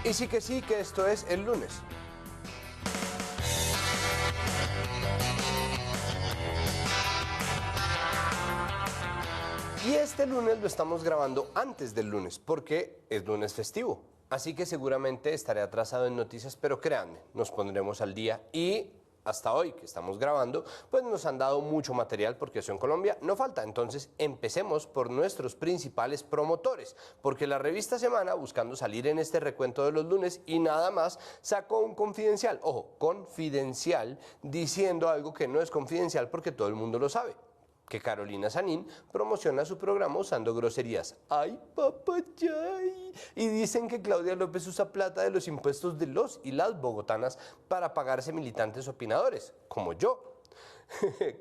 Y sí, que esto es el lunes. Y este lunes lo estamos grabando antes del lunes, porque es lunes festivo. Así que seguramente estaré atrasado en noticias, pero créanme, nos pondremos al día. Y hasta hoy que estamos grabando, pues nos han dado mucho material, porque eso en Colombia no falta. Entonces empecemos por nuestros principales promotores, porque la revista Semana, buscando salir en este recuento de los lunes y nada más, sacó un confidencial, ojo, confidencial, diciendo algo que no es confidencial porque todo el mundo lo sabe, que Carolina Sanín promociona su programa usando groserías. ¡Ay, papayay! Y dicen que Claudia López usa plata de los impuestos de los y las bogotanas para pagarse militantes opinadores, como yo,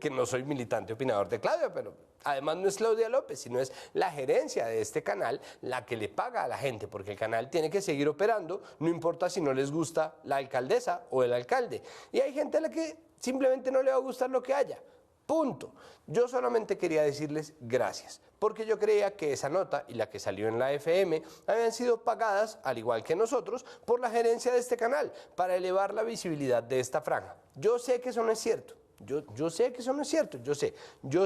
que no soy militante opinador de Claudia, pero además no es Claudia López, sino es la gerencia de este canal la que le paga a la gente, porque el canal tiene que seguir operando, no importa si no les gusta la alcaldesa o el alcalde. Y hay gente a la que simplemente no le va a gustar lo que haya. Punto. Yo solamente quería decirles gracias, porque yo creía que esa nota y la que salió en la FM habían sido pagadas, al igual que nosotros, por la gerencia de este canal, para elevar la visibilidad de esta franja. Yo sé que eso no es cierto. Yo sé que eso no es cierto, yo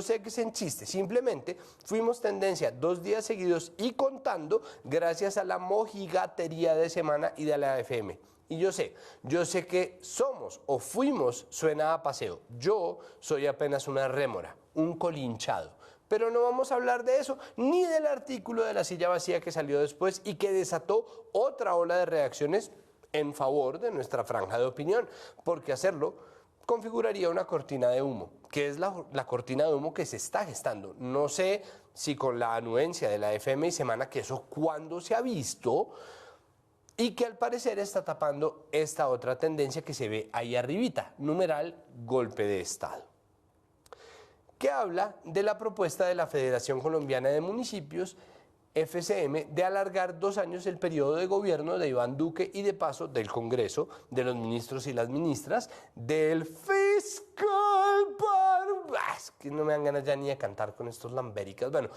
sé que es en chiste, simplemente fuimos tendencia 2 días seguidos y contando gracias a la mojigatería de Semana y de la FM. Y yo sé que somos o fuimos suena a paseo. Yo soy apenas una rémora, un colinchado. Pero no vamos a hablar de eso, ni del artículo de La Silla Vacía que salió después y que desató otra ola de reacciones en favor de nuestra franja de opinión, porque hacerlo configuraría una cortina de humo, que es la cortina de humo que se está gestando. No sé si con la anuencia de la FM y Semana, que eso cuándo se ha visto, y que al parecer está tapando esta otra tendencia que se ve ahí arribita, numeral golpe de Estado, que habla de la propuesta de la Federación Colombiana de Municipios, FCM, de alargar 2 años el periodo de gobierno de Iván Duque y de paso del Congreso, de los ministros y las ministras, del fiscal. Es que no me dan ganas ya ni de cantar con estos lambéricas. Bueno,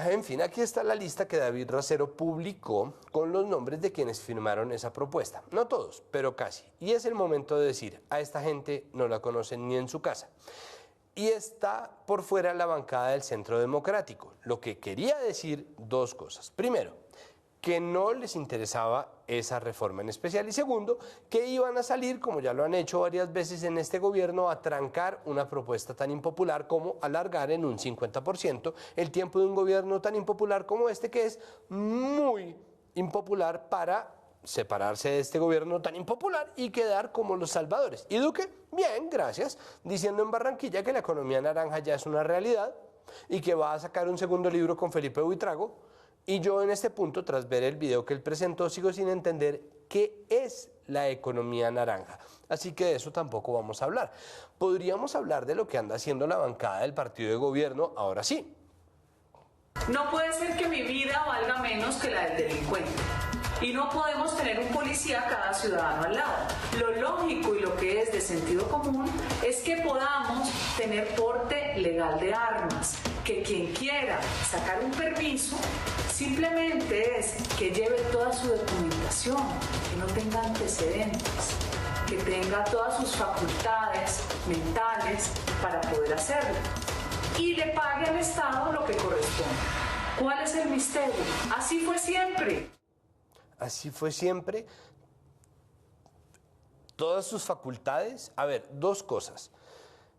en fin, aquí está la lista que David Racero publicó con los nombres de quienes firmaron esa propuesta. No todos, pero casi. Y es el momento de decir, a esta gente no la conocen ni en su casa. Y está por fuera la bancada del Centro Democrático, lo que quería decir 2 cosas. Primero, que no les interesaba esa reforma en especial. Y segundo, que iban a salir, como ya lo han hecho varias veces en este gobierno, a trancar una propuesta tan impopular como alargar en un 50% el tiempo de un gobierno tan impopular como este, que es muy impopular, para separarse de este gobierno tan impopular y quedar como los salvadores. Y Duque, bien, gracias, diciendo en Barranquilla que la economía naranja ya es una realidad y que va a sacar un segundo libro con Felipe Buitrago. Y yo en este punto, tras ver el video que él presentó, sigo sin entender qué es la economía naranja. Así que de eso tampoco vamos a hablar. Podríamos hablar de lo que anda haciendo la bancada del partido de gobierno ahora sí. No puede ser que mi vida valga menos que la del delincuente. Y no podemos tener un policía a cada ciudadano al lado. Lo lógico y lo que es de sentido común es que podamos tener porte legal de armas, que quien quiera sacar un permiso simplemente es que lleve toda su documentación, que no tenga antecedentes, que tenga todas sus facultades mentales para poder hacerlo y le pague al Estado lo que corresponde. ¿Cuál es el misterio? Así fue siempre. Así fue siempre. Todas sus facultades. A ver, 2 cosas.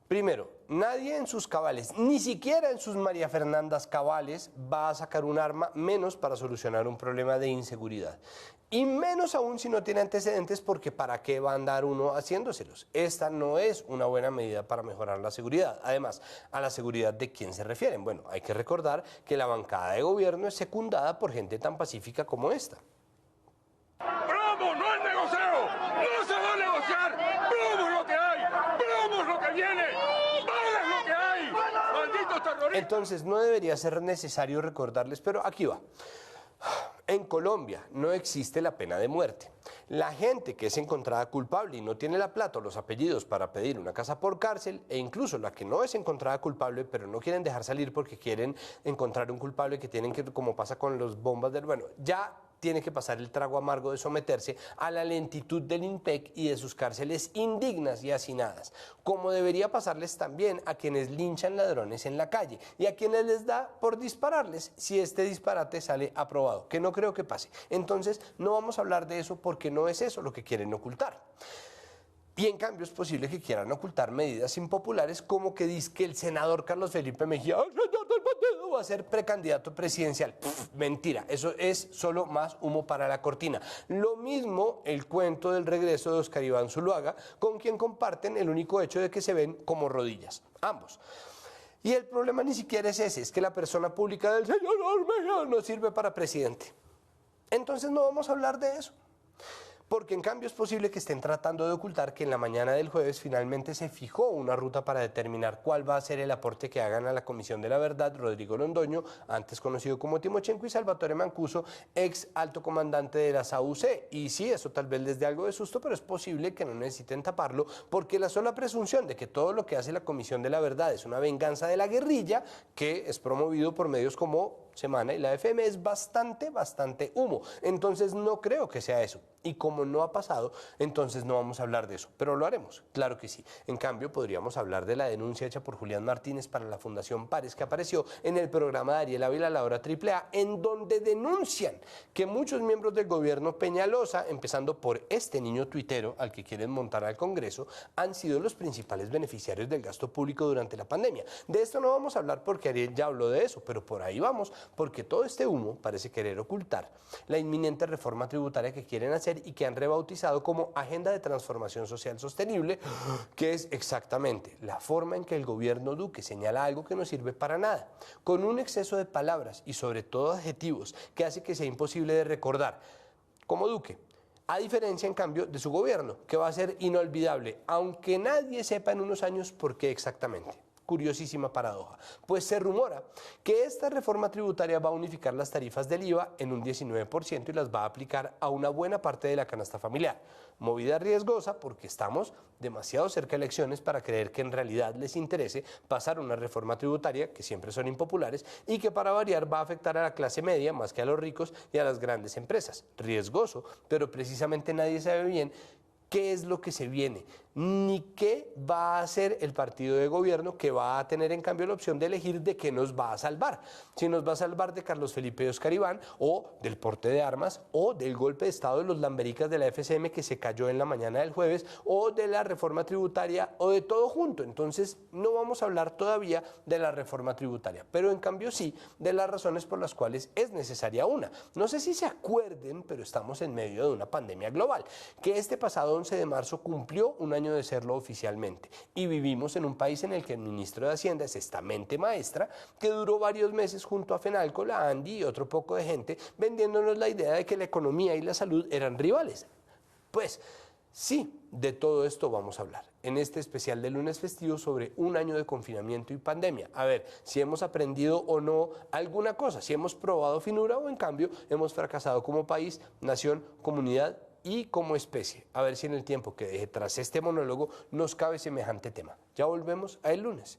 Primero, nadie en sus cabales, ni siquiera en sus María Fernandas cabales, va a sacar un arma, menos para solucionar un problema de inseguridad. Y menos aún si no tiene antecedentes, porque ¿para qué va a andar uno haciéndoselos? Esta no es una buena medida para mejorar la seguridad. Además, ¿a la seguridad de quién se refieren? Bueno, hay que recordar que la bancada de gobierno es secundada por gente tan pacífica como esta. ¡Promo, no es negocio! ¡No se va a negociar! ¡Promo es lo que hay! ¡Promo es lo que viene! ¡Bala es lo que hay! ¡Malditos terroristas! Entonces, no debería ser necesario recordarles, pero aquí va. En Colombia no existe la pena de muerte. La gente que es encontrada culpable y no tiene la plata o los apellidos para pedir una casa por cárcel, e incluso la que no es encontrada culpable pero no quieren dejar salir porque quieren encontrar un culpable que tienen que, como pasa con los bombas del... Bueno, ya tiene que pasar el trago amargo de someterse a la lentitud del INPEC y de sus cárceles indignas y hacinadas, como debería pasarles también a quienes linchan ladrones en la calle y a quienes les da por dispararles si este disparate sale aprobado, que no creo que pase. Entonces, no vamos a hablar de eso porque no es eso lo que quieren ocultar. Y en cambio es posible que quieran ocultar medidas impopulares como que dice que el senador Carlos Felipe Mejía, señor del partido, va a ser precandidato presidencial. Mentira, eso es solo más humo para la cortina. Lo mismo el cuento del regreso de Oscar Iván Zuluaga, con quien comparten el único hecho de que se ven como rodillas, ambos. Y el problema ni siquiera es ese, es que la persona pública del señor Mejía no sirve para presidente. Entonces no vamos a hablar de eso. Porque en cambio es posible que estén tratando de ocultar que en la mañana del jueves finalmente se fijó una ruta para determinar cuál va a ser el aporte que hagan a la Comisión de la Verdad Rodrigo Londoño, antes conocido como Timochenko, y Salvatore Mancuso, ex alto comandante de la SAUC. Y sí, eso tal vez les dé algo de susto, pero es posible que no necesiten taparlo, porque la sola presunción de que todo lo que hace la Comisión de la Verdad es una venganza de la guerrilla, que es promovido por medios como Semana y la FM, es bastante humo. Entonces no creo que sea eso. Y como no ha pasado, entonces no vamos a hablar de eso. Pero lo haremos, claro que sí. En cambio, podríamos hablar de la denuncia hecha por Julián Martínez para la Fundación Pares, que apareció en el programa de Ariel Ávila, La Hora AAA, en donde denuncian que muchos miembros del gobierno Peñalosa, empezando por este niño tuitero al que quieren montar al Congreso, han sido los principales beneficiarios del gasto público durante la pandemia. De esto no vamos a hablar porque Ariel ya habló de eso, pero por ahí vamos, porque todo este humo parece querer ocultar la inminente reforma tributaria que quieren hacer y que han rebautizado como Agenda de Transformación Social Sostenible, que es exactamente la forma en que el gobierno Duque señala algo que no sirve para nada, con un exceso de palabras y sobre todo adjetivos que hace que sea imposible de recordar, como Duque. A diferencia, en cambio, de su gobierno, que va a ser inolvidable, aunque nadie sepa en unos años por qué exactamente. Curiosísima paradoja, pues se rumora que esta reforma tributaria va a unificar las tarifas del IVA en un 19% y las va a aplicar a una buena parte de la canasta familiar. Movida riesgosa porque estamos demasiado cerca de elecciones para creer que en realidad les interese pasar una reforma tributaria, que siempre son impopulares, y que para variar va a afectar a la clase media más que a los ricos y a las grandes empresas. Riesgoso, pero precisamente nadie sabe bien qué es lo que se viene, ni qué va a hacer el partido de gobierno, que va a tener en cambio la opción de elegir de qué nos va a salvar. Si nos va a salvar de Carlos Felipe y Oscar Iván, o del porte de armas, o del golpe de Estado de los lambericas de la FCM que se cayó en la mañana del jueves, o de la reforma tributaria, o de todo junto. Entonces no vamos a hablar todavía de la reforma tributaria, pero en cambio sí de las razones por las cuales es necesaria una. No sé si se acuerden, pero estamos en medio de una pandemia global, que este pasado 11 de marzo cumplió un año de serlo oficialmente, y vivimos en un país en el que el ministro de Hacienda es esta mente maestra que duró varios meses junto a Fenalco, la Andi y otro poco de gente vendiéndonos la idea de que la economía y la salud eran rivales. Pues sí, de todo esto vamos a hablar en este especial de lunes festivo sobre un año de confinamiento y pandemia. A ver si hemos aprendido o no alguna cosa, si hemos probado finura o en cambio hemos fracasado como país, nación, comunidad y como especie. A ver si en el tiempo que deje tras este monólogo nos cabe semejante tema. Ya volvemos a el lunes.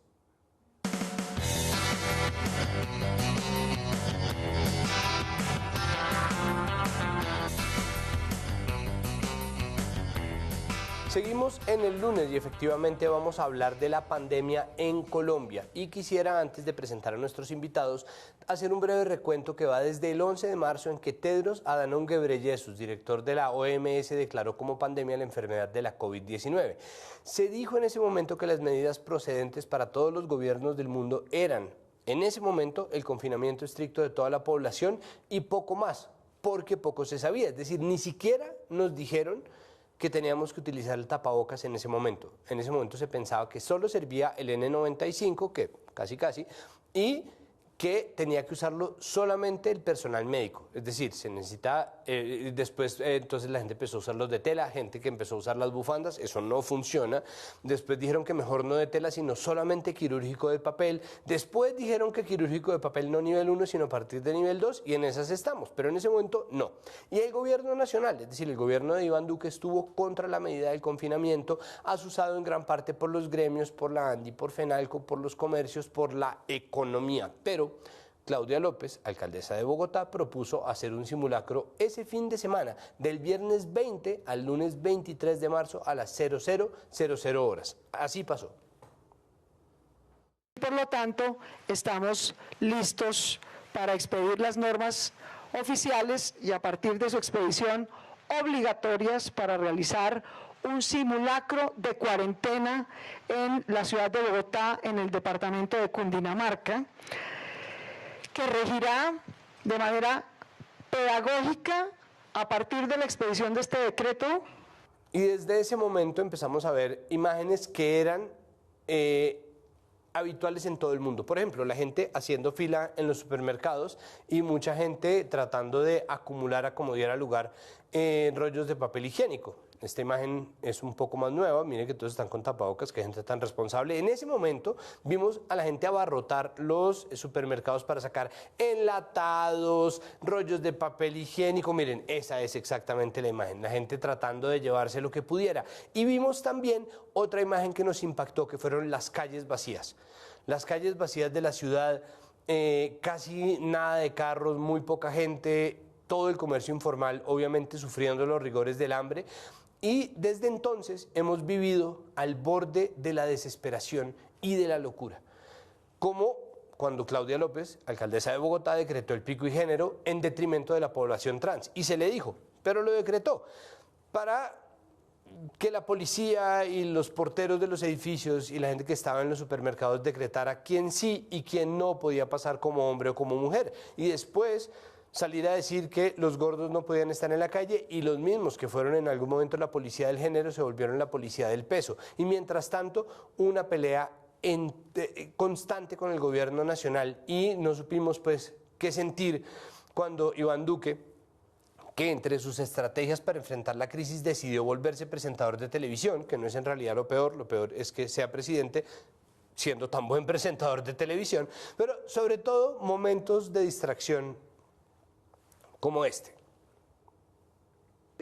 Seguimos en el lunes y efectivamente vamos a hablar de la pandemia en Colombia. Y quisiera, antes de presentar a nuestros invitados, hacer un breve recuento que va desde el 11 de marzo en que Tedros Adhanom Ghebreyesus, director de la OMS, declaró como pandemia la enfermedad de la COVID-19. Se dijo en ese momento que las medidas procedentes para todos los gobiernos del mundo eran, en ese momento, el confinamiento estricto de toda la población y poco más, porque poco se sabía. Es decir, ni siquiera nos dijeron que teníamos que utilizar el tapabocas en ese momento. En ese momento se pensaba que solo servía el N95, que casi, y que tenía que usarlo solamente el personal médico. Es decir, se necesita, después entonces la gente empezó a usar los de tela, gente que empezó a usar las bufandas, eso no funciona. Después dijeron que mejor no de tela, sino solamente quirúrgico de papel. Después dijeron que quirúrgico de papel no nivel 1, sino a partir de nivel 2, y en esas estamos, pero en ese momento no. Y el gobierno nacional, es decir, el gobierno de Iván Duque estuvo contra la medida del confinamiento, asusado en gran parte por los gremios, por la ANDI, por Fenalco, por los comercios, por la economía. Pero Claudia López, alcaldesa de Bogotá, propuso hacer un simulacro ese fin de semana, del viernes 20 al lunes 23 de marzo a las 00:00 horas. Así pasó. Por lo tanto, estamos listos para expedir las normas oficiales y a partir de su expedición obligatorias para realizar un simulacro de cuarentena en la ciudad de Bogotá, en el departamento de Cundinamarca, que regirá de manera pedagógica a partir de la expedición de este decreto. Y desde ese momento empezamos a ver imágenes que eran habituales en todo el mundo. Por ejemplo, la gente haciendo fila en los supermercados y mucha gente tratando de acumular, como diera lugar, rollos de papel higiénico. Esta imagen es un poco más nueva, miren que todos están con tapabocas, qué gente tan responsable. En ese momento vimos a la gente abarrotar los supermercados para sacar enlatados, rollos de papel higiénico. Miren, esa es exactamente la imagen, la gente tratando de llevarse lo que pudiera. Y vimos también otra imagen que nos impactó, que fueron las calles vacías. Las calles vacías de la ciudad, casi nada de carros, muy poca gente, todo el comercio informal, obviamente sufriendo los rigores del hambre. Y desde entonces hemos vivido al borde de la desesperación y de la locura. Como cuando Claudia López, alcaldesa de Bogotá, decretó el pico y género en detrimento de la población trans. Y se le dijo, pero lo decretó para que la policía y los porteros de los edificios y la gente que estaba en los supermercados decretara quién sí y quién no podía pasar como hombre o como mujer. Y después salir a decir que los gordos no podían estar en la calle y los mismos que fueron en algún momento la policía del género se volvieron la policía del peso. Y mientras tanto, una pelea constante con el gobierno nacional y no supimos pues qué sentir cuando Iván Duque, que entre sus estrategias para enfrentar la crisis decidió volverse presentador de televisión, que no es en realidad lo peor es que sea presidente siendo tan buen presentador de televisión, pero sobre todo momentos de distracción como este.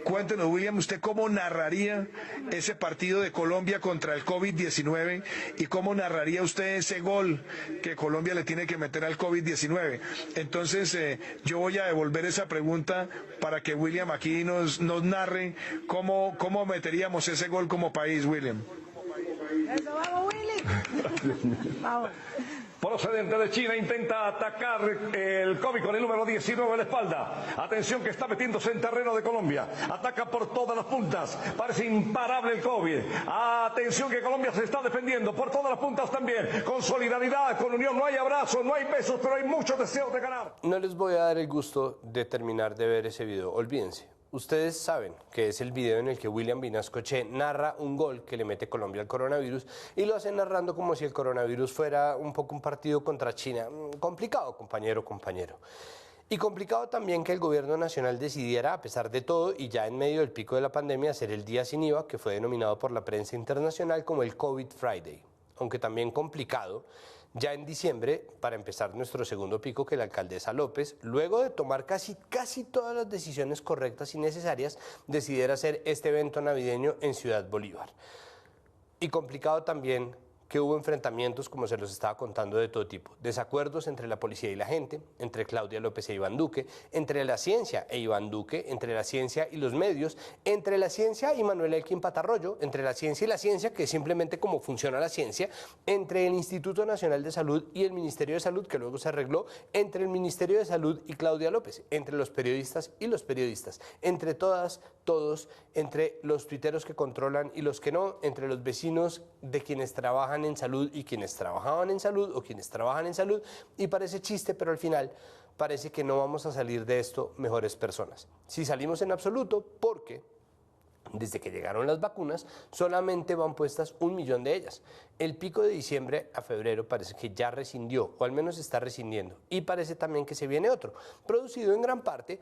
Cuéntenos, William, ¿usted cómo narraría ese partido de Colombia contra el COVID-19 y cómo narraría usted ese gol que Colombia le tiene que meter al COVID-19? Entonces, yo voy a devolver esa pregunta para que William aquí nos narre cómo meteríamos ese gol como país, William. Eso, vamos, Willy. Vamos. Procedente de China intenta atacar el COVID con el número 19 en la espalda. Atención que está metiéndose en terreno de Colombia. Ataca por todas las puntas. Parece imparable el COVID. Atención que Colombia se está defendiendo por todas las puntas también. Con solidaridad, con unión. No hay abrazos, no hay besos, pero hay mucho deseo de ganar. No les voy a dar el gusto de terminar de ver ese video. Olvídense. Ustedes saben que es el video en el que William Vinascoche narra un gol que le mete Colombia al coronavirus y lo hace narrando como si el coronavirus fuera un poco un partido contra China. Complicado, compañero. Y complicado también que el gobierno nacional decidiera, a pesar de todo y ya en medio del pico de la pandemia, hacer el día sin IVA, que fue denominado por la prensa internacional como el COVID Friday. Aunque también complicado, ya en diciembre, para empezar nuestro segundo pico, que la alcaldesa López, luego de tomar casi todas las decisiones correctas y necesarias, decidiera hacer este evento navideño en Ciudad Bolívar. Y complicado también que hubo enfrentamientos, como se los estaba contando, de todo tipo. Desacuerdos entre la policía y la gente, entre Claudia López e Iván Duque, entre la ciencia e Iván Duque, entre la ciencia y los medios, entre la ciencia y Manuel Elkin Patarroyo, entre la ciencia y la ciencia, que es simplemente cómo funciona la ciencia, entre el Instituto Nacional de Salud y el Ministerio de Salud, que luego se arregló, entre el Ministerio de Salud y Claudia López, entre los periodistas y los periodistas, entre todas, todos, entre los tuiteros que controlan y los que no, entre los vecinos de quienes trabajan en salud y quienes trabajaban en salud o quienes trabajan en salud, y parece chiste, pero al final parece que no vamos a salir de esto mejores personas. Si salimos en absoluto, porque desde que llegaron las vacunas solamente van puestas 1 millón de ellas. El pico de diciembre a febrero parece que ya rescindió, o al menos está rescindiendo, y parece también que se viene otro, producido en gran parte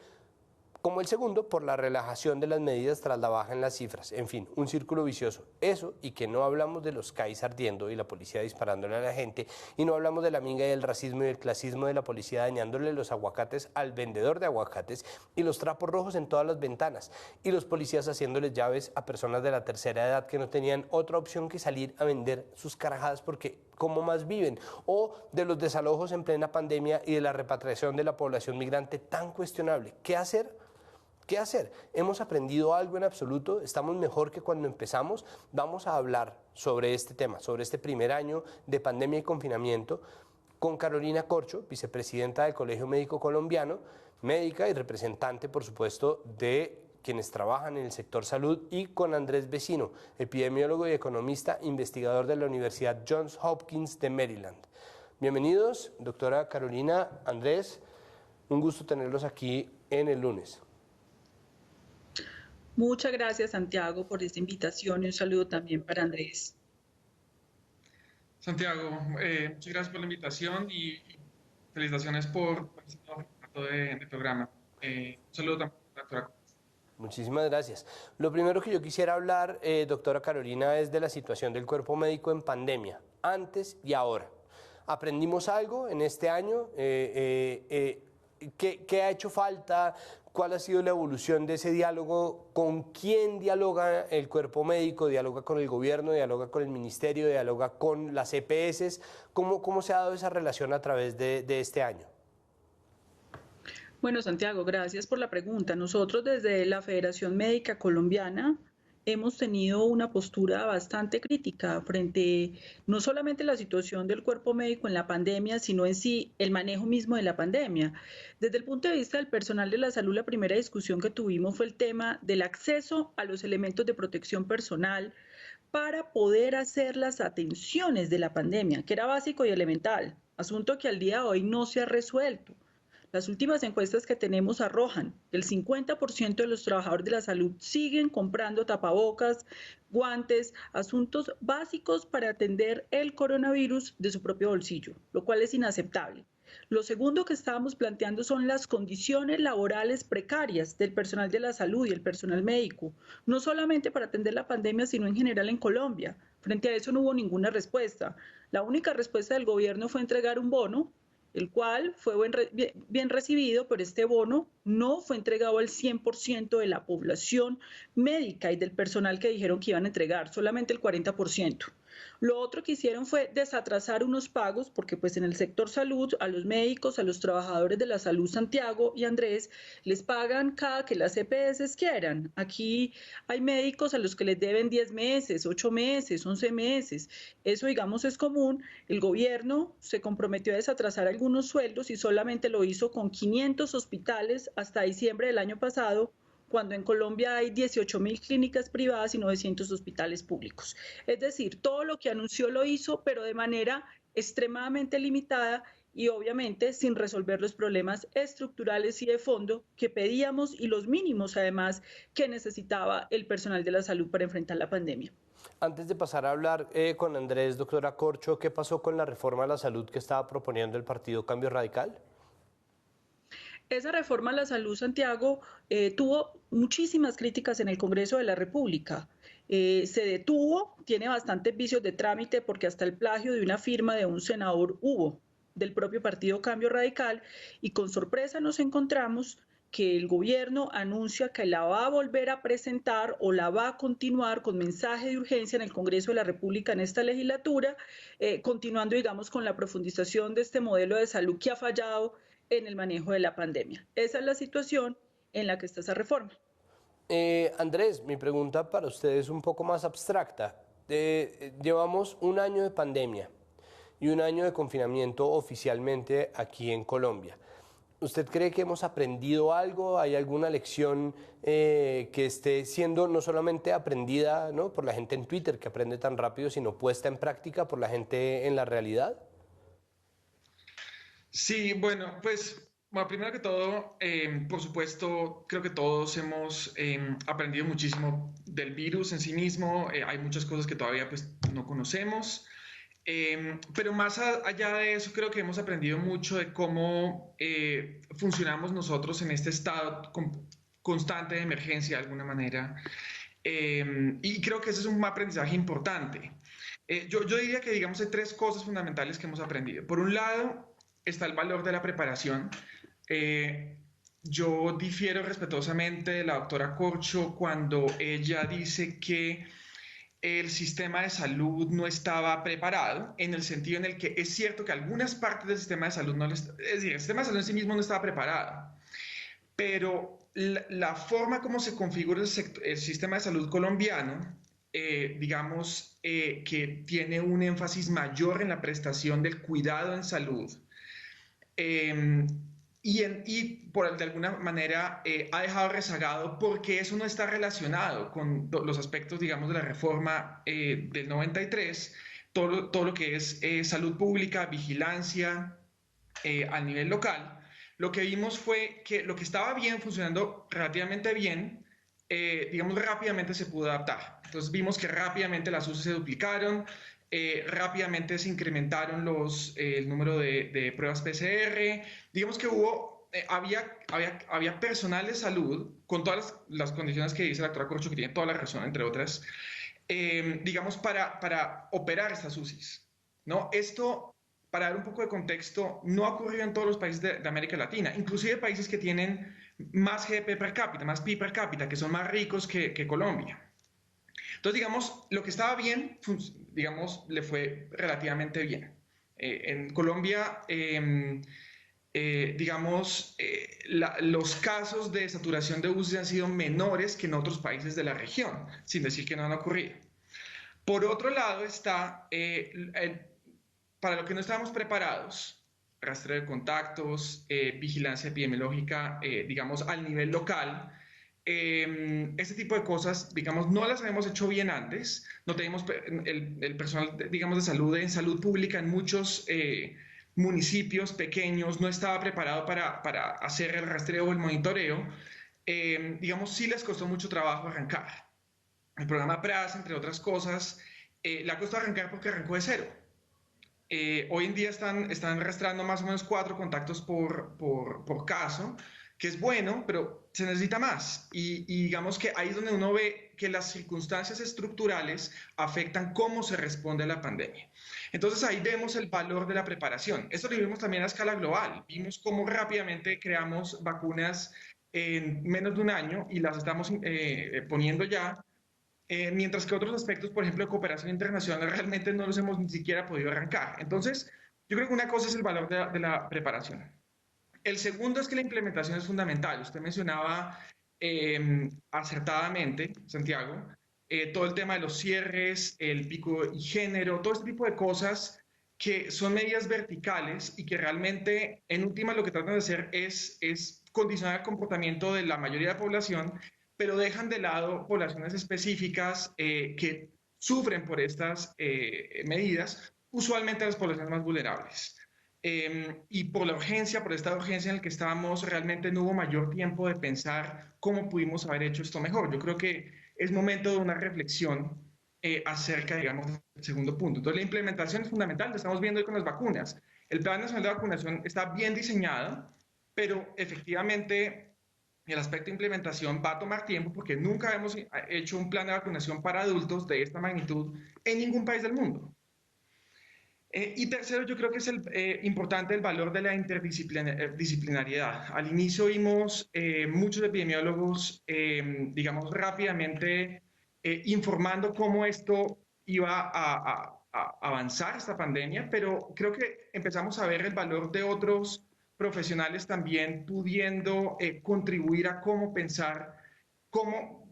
como el segundo, por la relajación de las medidas tras la baja en las cifras. En fin, un círculo vicioso. Eso, y que no hablamos de los CAIs ardiendo y la policía disparándole a la gente, y no hablamos de la minga y del racismo y del clasismo de la policía dañándole los aguacates al vendedor de aguacates y los trapos rojos en todas las ventanas, y los policías haciéndoles llaves a personas de la tercera edad que no tenían otra opción que salir a vender sus carajadas porque cómo más viven, o de los desalojos en plena pandemia y de la repatriación de la población migrante tan cuestionable. ¿Qué hacer? ¿Qué hacer? ¿Hemos aprendido algo en absoluto? ¿Estamos mejor que cuando empezamos? Vamos a hablar sobre este tema, sobre este primer año de pandemia y confinamiento, con Carolina Corcho, vicepresidenta del Colegio Médico Colombiano, médica y representante, por supuesto, de quienes trabajan en el sector salud, y con Andrés Vecino, epidemiólogo y economista, investigador de la Universidad Johns Hopkins de Maryland. Bienvenidos, doctora Carolina, Andrés, un gusto tenerlos aquí en el lunes. Muchas gracias, Santiago, por esta invitación y un saludo también para Andrés. Santiago, muchas gracias por la invitación y felicitaciones por este nuevo formato de programa. Un saludo también a la doctora. Muchísimas gracias. Lo primero que yo quisiera hablar, doctora Carolina, es de la situación del cuerpo médico en pandemia, antes y ahora. ¿Aprendimos algo en este año? ¿Qué ha hecho falta? ¿Cuál ha sido la evolución de ese diálogo? ¿Con quién dialoga el cuerpo médico? ¿Dialoga con el gobierno? ¿Dialoga con el ministerio? ¿Dialoga con las EPS? ¿Cómo se ha dado esa relación a través de este año? Bueno, Santiago, gracias por la pregunta. Nosotros desde la Federación Médica Colombiana hemos tenido una postura bastante crítica frente no solamente a la situación del cuerpo médico en la pandemia, sino en sí el manejo mismo de la pandemia. Desde el punto de vista del personal de la salud, la primera discusión que tuvimos fue el tema del acceso a los elementos de protección personal para poder hacer las atenciones de la pandemia, que era básico y elemental, asunto que al día de hoy no se ha resuelto. Las últimas encuestas que tenemos arrojan que el 50% de los trabajadores de la salud siguen comprando tapabocas, guantes, asuntos básicos para atender el coronavirus de su propio bolsillo, lo cual es inaceptable. Lo segundo que estábamos planteando son las condiciones laborales precarias del personal de la salud y el personal médico, no solamente para atender la pandemia, sino en general en Colombia. Frente a eso no hubo ninguna respuesta. La única respuesta del gobierno fue entregar un bono, el cual fue bien recibido, pero este bono no fue entregado al 100% de la población médica y del personal que dijeron que iban a entregar, solamente el 40%. Lo otro que hicieron fue desatrasar unos pagos, porque pues en el sector salud, a los médicos, a los trabajadores de la salud, Santiago y Andrés, les pagan cada que las EPS quieran. Aquí hay médicos a los que les deben 10 meses, 8 meses, 11 meses. Eso, digamos, es común. El gobierno se comprometió a desatrasar algunos sueldos y solamente lo hizo con 500 hospitales hasta diciembre del año pasado, cuando en Colombia hay 18.000 clínicas privadas y 900 hospitales públicos. Es decir, todo lo que anunció lo hizo, pero de manera extremadamente limitada y obviamente sin resolver los problemas estructurales y de fondo que pedíamos y los mínimos además que necesitaba el personal de la salud para enfrentar la pandemia. Antes de pasar a hablar con Andrés, doctora Corcho, ¿qué pasó con la reforma a la salud que estaba proponiendo el partido Cambio Radical? Esa reforma a la salud, Santiago, tuvo muchísimas críticas en el Congreso de la República. Se detuvo, tiene bastantes vicios de trámite porque hasta el plagio de una firma de un senador hubo del propio partido Cambio Radical y con sorpresa nos encontramos que el gobierno anuncia que la va a volver a presentar o la va a continuar con mensaje de urgencia en el Congreso de la República en esta legislatura, continuando, digamos, con la profundización de este modelo de salud que ha fallado en el manejo de la pandemia. Esa es la situación en la que está esa reforma. Andrés, mi pregunta para usted es un poco más abstracta. Llevamos un año de pandemia y un año de confinamiento oficialmente aquí en Colombia. ¿Usted cree que hemos aprendido algo? ¿Hay alguna lección que esté siendo no solamente aprendida, ¿no?, por la gente en Twitter, que aprende tan rápido, sino puesta en práctica por la gente en la realidad? Sí, bueno, pues primero que todo, por supuesto, creo que todos hemos aprendido muchísimo del virus en sí mismo. Hay muchas cosas que todavía pues, no conocemos, pero más allá de eso, creo que hemos aprendido mucho de cómo funcionamos nosotros en este estado constante de emergencia de alguna manera. Y creo que ese es un aprendizaje importante. Yo diría que, digamos, hay tres cosas fundamentales que hemos aprendido. Por un lado, está el valor de la preparación. Yo difiero respetuosamente de la doctora Corcho cuando ella dice que el sistema de salud no estaba preparado, en el sentido en el que es cierto que algunas partes del sistema de salud es decir, el sistema de salud en sí mismo no estaba preparado, pero la forma como se configura el sistema de salud colombiano, digamos que tiene un énfasis mayor en la prestación del cuidado en salud, de alguna manera ha dejado rezagado porque eso no está relacionado con los aspectos, digamos, de la reforma del 93, todo lo que es salud pública, vigilancia a nivel local. Lo que vimos fue que lo que estaba bien, funcionando relativamente bien, digamos, rápidamente se pudo adaptar. Entonces vimos que rápidamente las UCI se duplicaron, rápidamente se incrementaron el número de pruebas PCR. Digamos que había personal de salud, con todas las condiciones que dice la doctora Corcho, que tiene toda la razón, entre otras, digamos, para operar estas UCIs, ¿no? Esto, para dar un poco de contexto, no ha ocurrido en todos los países de América Latina, inclusive países que tienen más GDP per cápita, más PIB per cápita, que son más ricos que Colombia. Entonces, digamos, lo que estaba bien, digamos, le fue relativamente bien. En Colombia, digamos, los casos de saturación de UCI han sido menores que en otros países de la región, sin decir que no han ocurrido. Por otro lado está, para lo que no estábamos preparados, rastreo de contactos, vigilancia epidemiológica, digamos, al nivel local. Este tipo de cosas, digamos, no las habíamos hecho bien antes. No teníamos el personal, digamos, de salud en salud pública en muchos municipios pequeños, no estaba preparado para hacer el rastreo o el monitoreo. Digamos, sí les costó mucho trabajo arrancar. El programa PRAS, entre otras cosas, le ha costado arrancar porque arrancó de cero. Hoy en día están rastreando más o menos 4 contactos por caso, que es bueno, pero se necesita más. Y digamos que ahí es donde uno ve que las circunstancias estructurales afectan cómo se responde a la pandemia. Entonces ahí vemos el valor de la preparación. Esto lo vimos también a escala global. Vimos cómo rápidamente creamos vacunas en menos de un año y las estamos poniendo ya, mientras que otros aspectos, por ejemplo, de cooperación internacional, realmente no los hemos ni siquiera podido arrancar. Entonces, yo creo que una cosa es el valor de la preparación. El segundo es que la implementación es fundamental. Usted mencionaba acertadamente, Santiago, todo el tema de los cierres, el pico y género, todo este tipo de cosas que son medidas verticales y que realmente, en última, lo que tratan de hacer es condicionar el comportamiento de la mayoría de la población, pero dejan de lado poblaciones específicas que sufren por estas medidas, usualmente las poblaciones más vulnerables. Y por la urgencia, por esta urgencia en la que estábamos, realmente no hubo mayor tiempo de pensar cómo pudimos haber hecho esto mejor. Yo creo que es momento de una reflexión acerca, digamos, del segundo punto. Entonces, la implementación es fundamental, lo estamos viendo hoy con las vacunas. El Plan Nacional de Vacunación está bien diseñado, pero efectivamente el aspecto de implementación va a tomar tiempo porque nunca hemos hecho un plan de vacunación para adultos de esta magnitud en ningún país del mundo. Y tercero, yo creo que es importante el valor de la interdisciplinariedad. Al inicio vimos muchos epidemiólogos, digamos, rápidamente informando cómo esto iba a avanzar esta pandemia, pero creo que empezamos a ver el valor de otros profesionales también pudiendo contribuir a cómo pensar,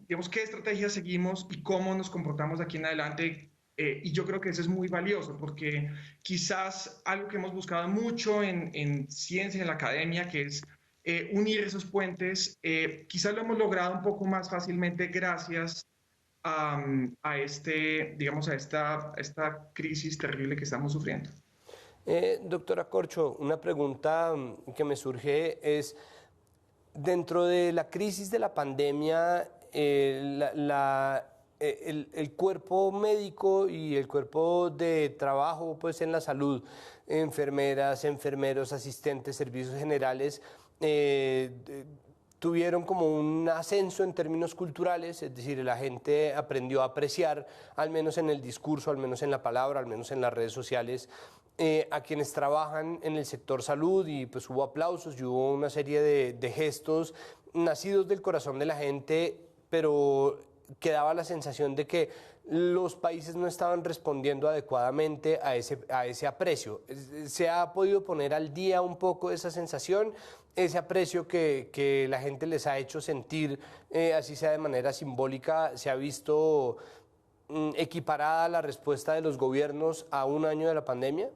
digamos, qué estrategias seguimos y cómo nos comportamos de aquí en adelante. Y yo creo que eso es muy valioso porque quizás algo que hemos buscado mucho en ciencia, en la academia, que es unir esos puentes, quizás lo hemos logrado un poco más fácilmente gracias a esta crisis terrible que estamos sufriendo. Doctora Corcho, una pregunta que me surge es, dentro de la crisis de la pandemia, el cuerpo médico y el cuerpo de trabajo pues, en la salud, enfermeras, enfermeros, asistentes, servicios generales, tuvieron como un ascenso en términos culturales, es decir, la gente aprendió a apreciar, al menos en el discurso, al menos en la palabra, al menos en las redes sociales, a quienes trabajan en el sector salud y pues hubo aplausos y hubo una serie de gestos nacidos del corazón de la gente, pero quedaba la sensación de que los países no estaban respondiendo adecuadamente a ese aprecio. ¿Se ha podido poner al día un poco esa sensación, ese aprecio que la gente les ha hecho sentir, así sea de manera simbólica? ¿Se ha visto equiparada la respuesta de los gobiernos a un año de la pandemia?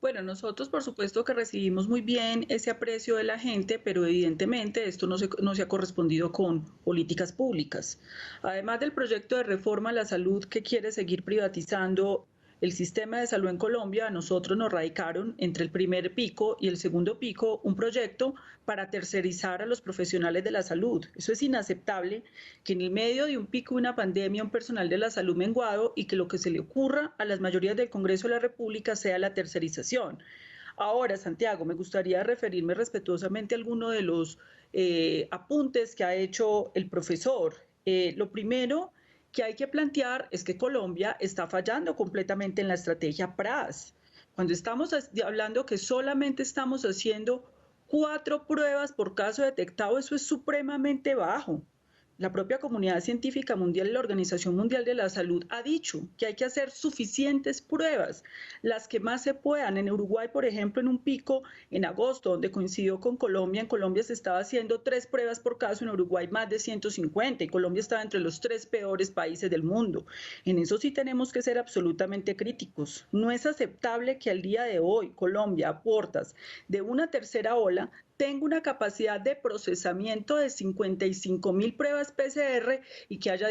Bueno, nosotros por supuesto que recibimos muy bien ese aprecio de la gente, pero evidentemente esto no se ha correspondido con políticas públicas. Además del proyecto de reforma a la salud que quiere seguir privatizando el sistema de salud en Colombia, a nosotros nos radicaron entre el primer pico y el segundo pico un proyecto para tercerizar a los profesionales de la salud. Eso es inaceptable, que en el medio de un pico de una pandemia un personal de la salud menguado y que lo que se le ocurra a las mayorías del Congreso de la República sea la tercerización. Ahora, Santiago, me gustaría referirme respetuosamente a alguno de los apuntes que ha hecho el profesor. Lo primero que hay que plantear es que Colombia está fallando completamente en la estrategia PRAS. Cuando estamos hablando que solamente estamos haciendo 4 pruebas por caso detectado, eso es supremamente bajo. La propia comunidad científica mundial y la Organización Mundial de la Salud ha dicho que hay que hacer suficientes pruebas, las que más se puedan. En Uruguay, por ejemplo, en un pico en agosto, donde coincidió con Colombia, en Colombia se estaba haciendo 3 pruebas por caso, en Uruguay más de 150, y Colombia estaba entre los 3 peores países del mundo. En eso sí tenemos que ser absolutamente críticos. No es aceptable que al día de hoy Colombia, a puertas de una tercera ola, tengo una capacidad de procesamiento de 55.000 pruebas PCR y que haya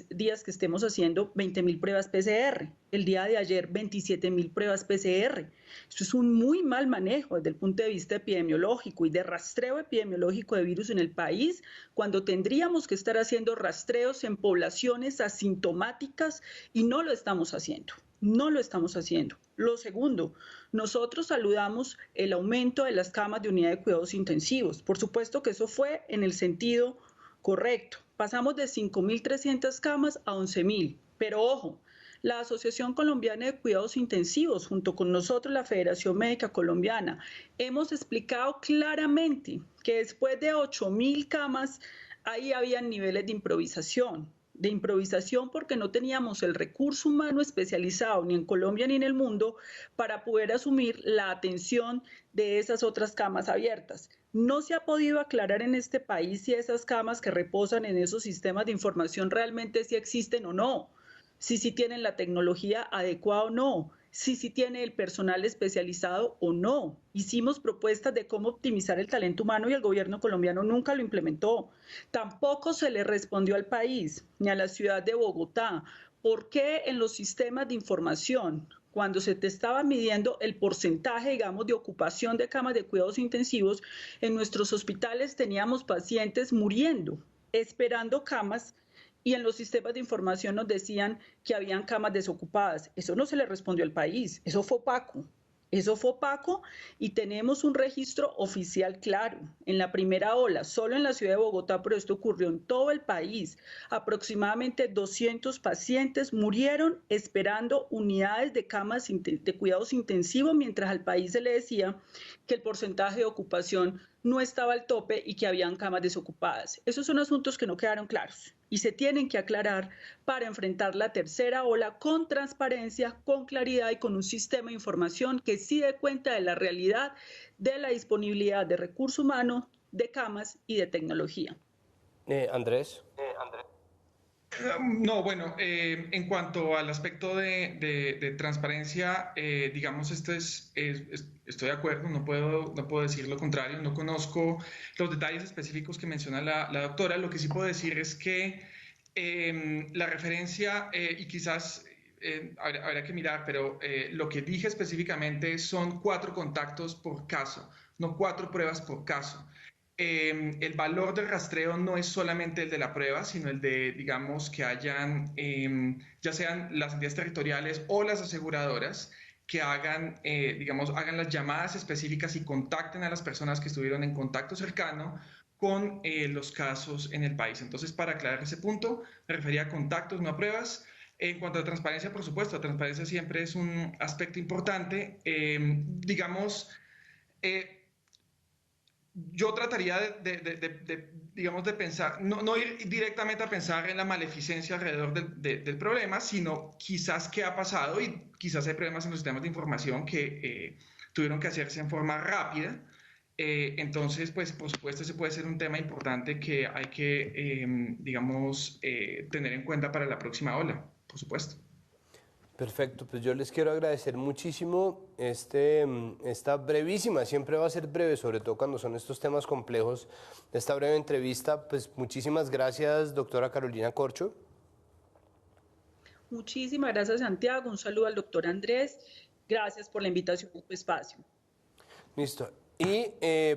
días que estemos haciendo 20.000 pruebas PCR. El día de ayer, 27.000 pruebas PCR. Esto es un muy mal manejo desde el punto de vista epidemiológico y de rastreo epidemiológico de virus en el país, cuando tendríamos que estar haciendo rastreos en poblaciones asintomáticas y no lo estamos haciendo. No lo estamos haciendo. Lo segundo, nosotros saludamos el aumento de las camas de unidad de cuidados intensivos. Por supuesto que eso fue en el sentido correcto. Pasamos de 5.300 camas a 11.000. Pero ojo, la Asociación Colombiana de Cuidados Intensivos, junto con nosotros, la Federación Médica Colombiana, hemos explicado claramente que después de 8.000 camas, ahí habían niveles de improvisación porque no teníamos el recurso humano especializado ni en Colombia ni en el mundo para poder asumir la atención de esas otras camas abiertas. No se ha podido aclarar en este país si esas camas que reposan en esos sistemas de información realmente sí existen o no, si tienen la tecnología adecuada o no, si tiene el personal especializado o no. Hicimos propuestas de cómo optimizar el talento humano y el gobierno colombiano nunca lo implementó. Tampoco se le respondió al país ni a la ciudad de Bogotá. ¿Por qué en los sistemas de información, cuando se te estaba midiendo el porcentaje, digamos, de ocupación de camas de cuidados intensivos, en nuestros hospitales teníamos pacientes muriendo, esperando camas, y en los sistemas de información nos decían que habían camas desocupadas? Eso no se le respondió al país, eso fue opaco. Eso fue opaco y tenemos un registro oficial claro. En la primera ola, solo en la ciudad de Bogotá, pero esto ocurrió en todo el país, aproximadamente 200 pacientes murieron esperando unidades de camas de cuidados intensivos, mientras al país se le decía que el porcentaje de ocupación no estaba al tope y que habían camas desocupadas. Esos son asuntos que no quedaron claros y se tienen que aclarar para enfrentar la tercera ola con transparencia, con claridad y con un sistema de información que sí dé cuenta de la realidad de la disponibilidad de recurso humano, de camas y de tecnología. Andrés. No, bueno, en cuanto al aspecto de transparencia, digamos, estoy de acuerdo, no puedo decir lo contrario, no conozco los detalles específicos que menciona la doctora. Lo que sí puedo decir es que la referencia, y quizás habrá que mirar, pero lo que dije específicamente son 4 contactos por caso, no 4 pruebas por caso. El valor del rastreo no es solamente el de la prueba, sino el de, digamos, que hayan, ya sean las entidades territoriales o las aseguradoras, que hagan, hagan las llamadas específicas y contacten a las personas que estuvieron en contacto cercano con los casos en el país. Entonces, para aclarar ese punto, me refería a contactos, no a pruebas. En cuanto a transparencia, por supuesto, la transparencia siempre es un aspecto importante. yo trataría digamos, de pensar, no ir directamente a pensar en la maleficencia alrededor del problema, sino quizás qué ha pasado, y quizás hay problemas en los sistemas de información que tuvieron que hacerse en forma rápida. Entonces, pues, por supuesto, ese puede ser un tema importante que hay que, digamos, tener en cuenta para la próxima ola, por supuesto. Perfecto, pues yo les quiero agradecer muchísimo esta brevísima, siempre va a ser breve, sobre todo cuando son estos temas complejos, esta breve entrevista. Pues muchísimas gracias, doctora Carolina Corcho. Muchísimas gracias, Santiago. Un saludo al doctor Andrés. Gracias por la invitación a tu espacio. Listo. Y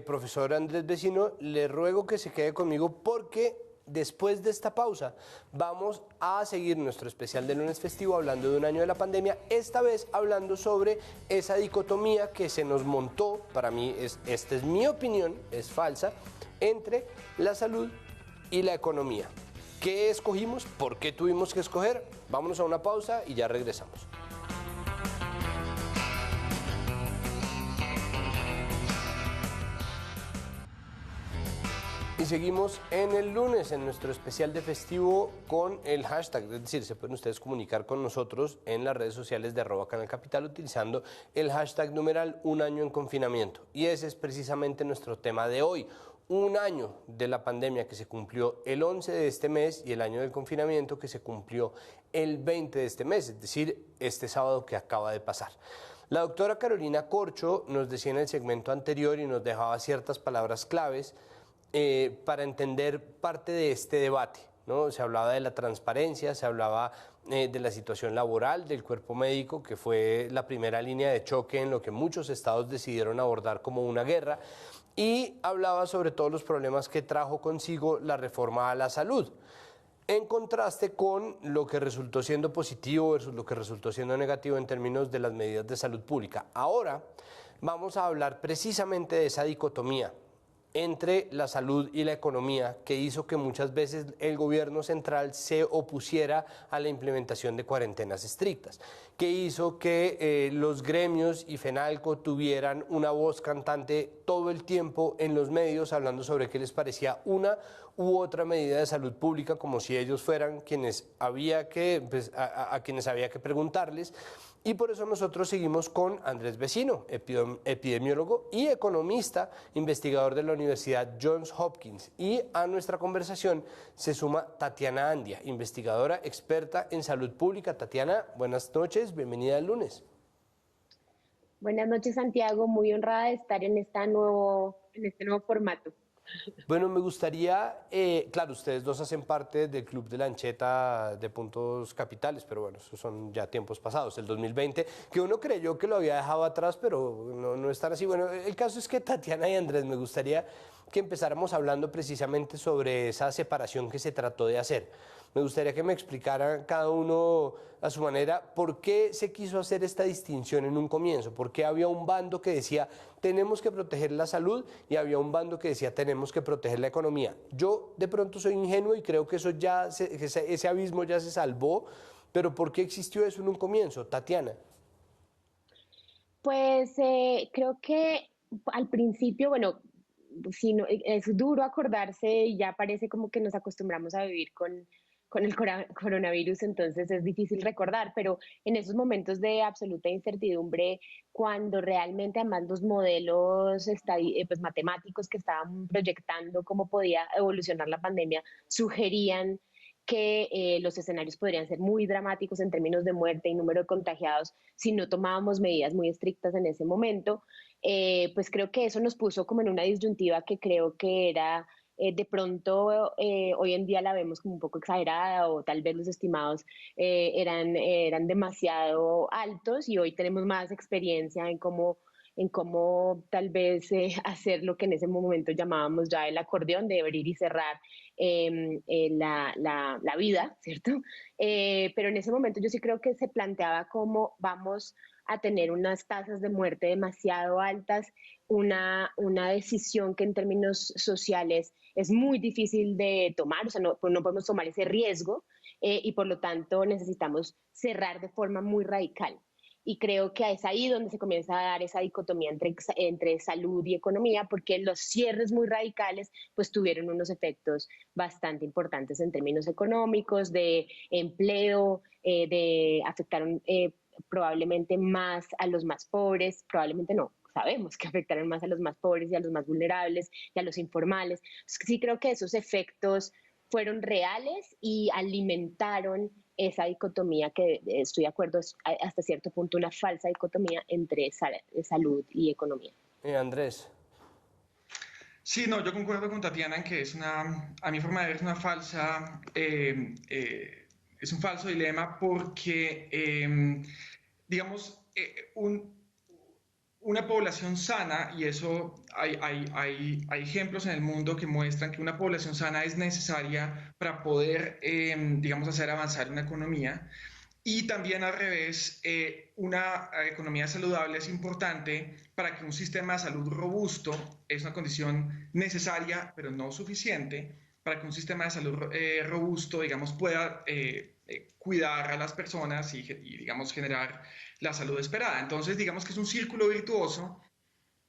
profesor Andrés Vecino, le ruego que se quede conmigo porque después de esta pausa vamos a seguir nuestro especial de lunes festivo hablando de un año de la pandemia, esta vez hablando sobre esa dicotomía que se nos montó, para mí, esta es mi opinión, es falsa, entre la salud y la economía. ¿Qué escogimos? ¿Por qué tuvimos que escoger? Vámonos a una pausa y ya regresamos. Y seguimos en el lunes, en nuestro especial de festivo con el hashtag, es decir, se pueden ustedes comunicar con nosotros en las redes sociales de @canalcapital utilizando el hashtag numeral un año en confinamiento. Y ese es precisamente nuestro tema de hoy. Un año de la pandemia que se cumplió el 11 de este mes y el año del confinamiento que se cumplió el 20 de este mes, es decir, este sábado que acaba de pasar. La doctora Carolina Corcho nos decía en el segmento anterior y nos dejaba ciertas palabras claves para entender parte de este debate, ¿no? Se hablaba de la transparencia, se hablaba de la situación laboral del cuerpo médico, que fue la primera línea de choque en lo que muchos estados decidieron abordar como una guerra, y hablaba sobre todos los problemas que trajo consigo la reforma a la salud, en contraste con lo que resultó siendo positivo versus lo que resultó siendo negativo en términos de las medidas de salud pública. Ahora vamos a hablar precisamente de esa dicotomía entre la salud y la economía que hizo que muchas veces el gobierno central se opusiera a la implementación de cuarentenas estrictas, que hizo que los gremios y FENALCO tuvieran una voz cantante todo el tiempo en los medios hablando sobre qué les parecía una u otra medida de salud pública, como si ellos fueran quienes había que, pues, a quienes había que preguntarles. Y por eso nosotros seguimos con Andrés Vecino, epidemiólogo y economista, investigador de la Universidad Johns Hopkins. Y a nuestra conversación se suma Tatiana Andia, investigadora experta en salud pública. Tatiana, buenas noches, bienvenida al lunes. Buenas noches, Santiago, muy honrada de estar en este nuevo formato. Bueno, me gustaría, claro, ustedes dos hacen parte del Club de la Ancheta de Puntos Capitales, pero bueno, esos son ya tiempos pasados, el 2020, que uno creyó que lo había dejado atrás, pero no es tan así. Bueno, el caso es que Tatiana y Andrés, me gustaría que empezáramos hablando precisamente sobre esa separación que se trató de hacer. Me gustaría que me explicaran cada uno a su manera por qué se quiso hacer esta distinción en un comienzo, por qué había un bando que decía tenemos que proteger la salud y había un bando que decía tenemos que proteger la economía. Yo de pronto soy ingenuo y creo que ese abismo ya se salvó, pero ¿por qué existió eso en un comienzo? Tatiana. Pues creo que al principio, bueno, es duro acordarse y ya parece como que nos acostumbramos a vivir con el coronavirus, entonces es difícil recordar, pero en esos momentos de absoluta incertidumbre, cuando realmente además los modelos pues, matemáticos que estaban proyectando cómo podía evolucionar la pandemia sugerían que los escenarios podrían ser muy dramáticos en términos de muerte y número de contagiados si no tomábamos medidas muy estrictas en ese momento, pues creo que eso nos puso como en una disyuntiva que creo que era de pronto hoy en día la vemos como un poco exagerada o tal vez los estimados eran demasiado altos y hoy tenemos más experiencia en cómo tal vez hacer lo que en ese momento llamábamos ya el acordeón de abrir y cerrar la vida, ¿cierto? Pero en ese momento yo sí creo que se planteaba cómo vamos a tener unas tasas de muerte demasiado altas, una decisión que en términos sociales es muy difícil de tomar, o sea, no podemos tomar ese riesgo y por lo tanto necesitamos cerrar de forma muy radical. y creo que es ahí donde se comienza a dar esa dicotomía entre salud y economía, porque los cierres muy radicales pues tuvieron unos efectos bastante importantes en términos económicos, de empleo, de afectaron probablemente más a los más pobres, probablemente no, sabemos que afectaron más a los más pobres y a los más vulnerables y a los informales. Sí creo que esos efectos fueron reales y alimentaron esa dicotomía que estoy de acuerdo, es hasta cierto punto una falsa dicotomía entre salud y economía. Andrés. Sí, no, yo concuerdo con Tatiana en que a mi forma de ver, es una falsa, es un falso dilema porque, digamos, una población sana, y eso hay ejemplos en el mundo que muestran que una población sana es necesaria para poder, digamos, hacer avanzar una economía. Y también al revés, una economía saludable es importante para que un sistema de salud robusto, es una condición necesaria, pero no suficiente, para que un sistema de salud robusto, digamos, pueda cuidar a las personas y, digamos, generar la salud esperada. Entonces, digamos que es un círculo virtuoso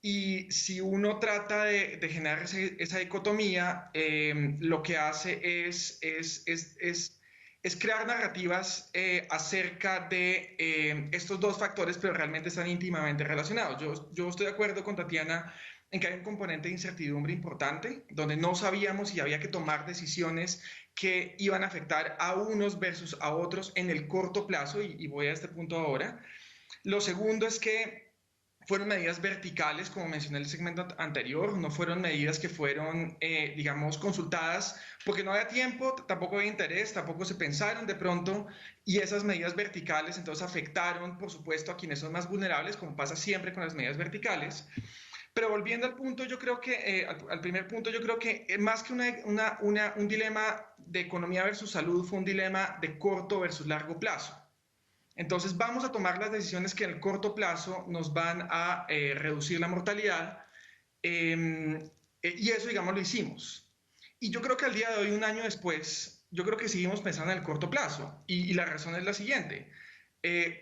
y si uno trata de generar esa dicotomía, lo que hace es crear narrativas acerca de estos dos factores, pero realmente están íntimamente relacionados. Yo estoy de acuerdo con Tatiana en que hay un componente de incertidumbre importante, donde no sabíamos si había que tomar decisiones que iban a afectar a unos versus a otros en el corto plazo, y voy a este punto ahora. Lo segundo es que fueron medidas verticales, como mencioné en el segmento anterior, no fueron medidas que fueron, digamos, consultadas porque no había tiempo, tampoco había interés, tampoco se pensaron de pronto, y esas medidas verticales entonces afectaron, por supuesto, a quienes son más vulnerables, como pasa siempre con las medidas verticales. Pero volviendo al punto, yo creo que, al primer punto, yo creo que más que un dilema de economía versus salud, fue un dilema de corto versus largo plazo. Entonces vamos a tomar las decisiones que en el corto plazo nos van a reducir la mortalidad y eso, digamos, lo hicimos. Y yo creo que al día de hoy, un año después, yo creo que seguimos pensando en el corto plazo y la razón es la siguiente.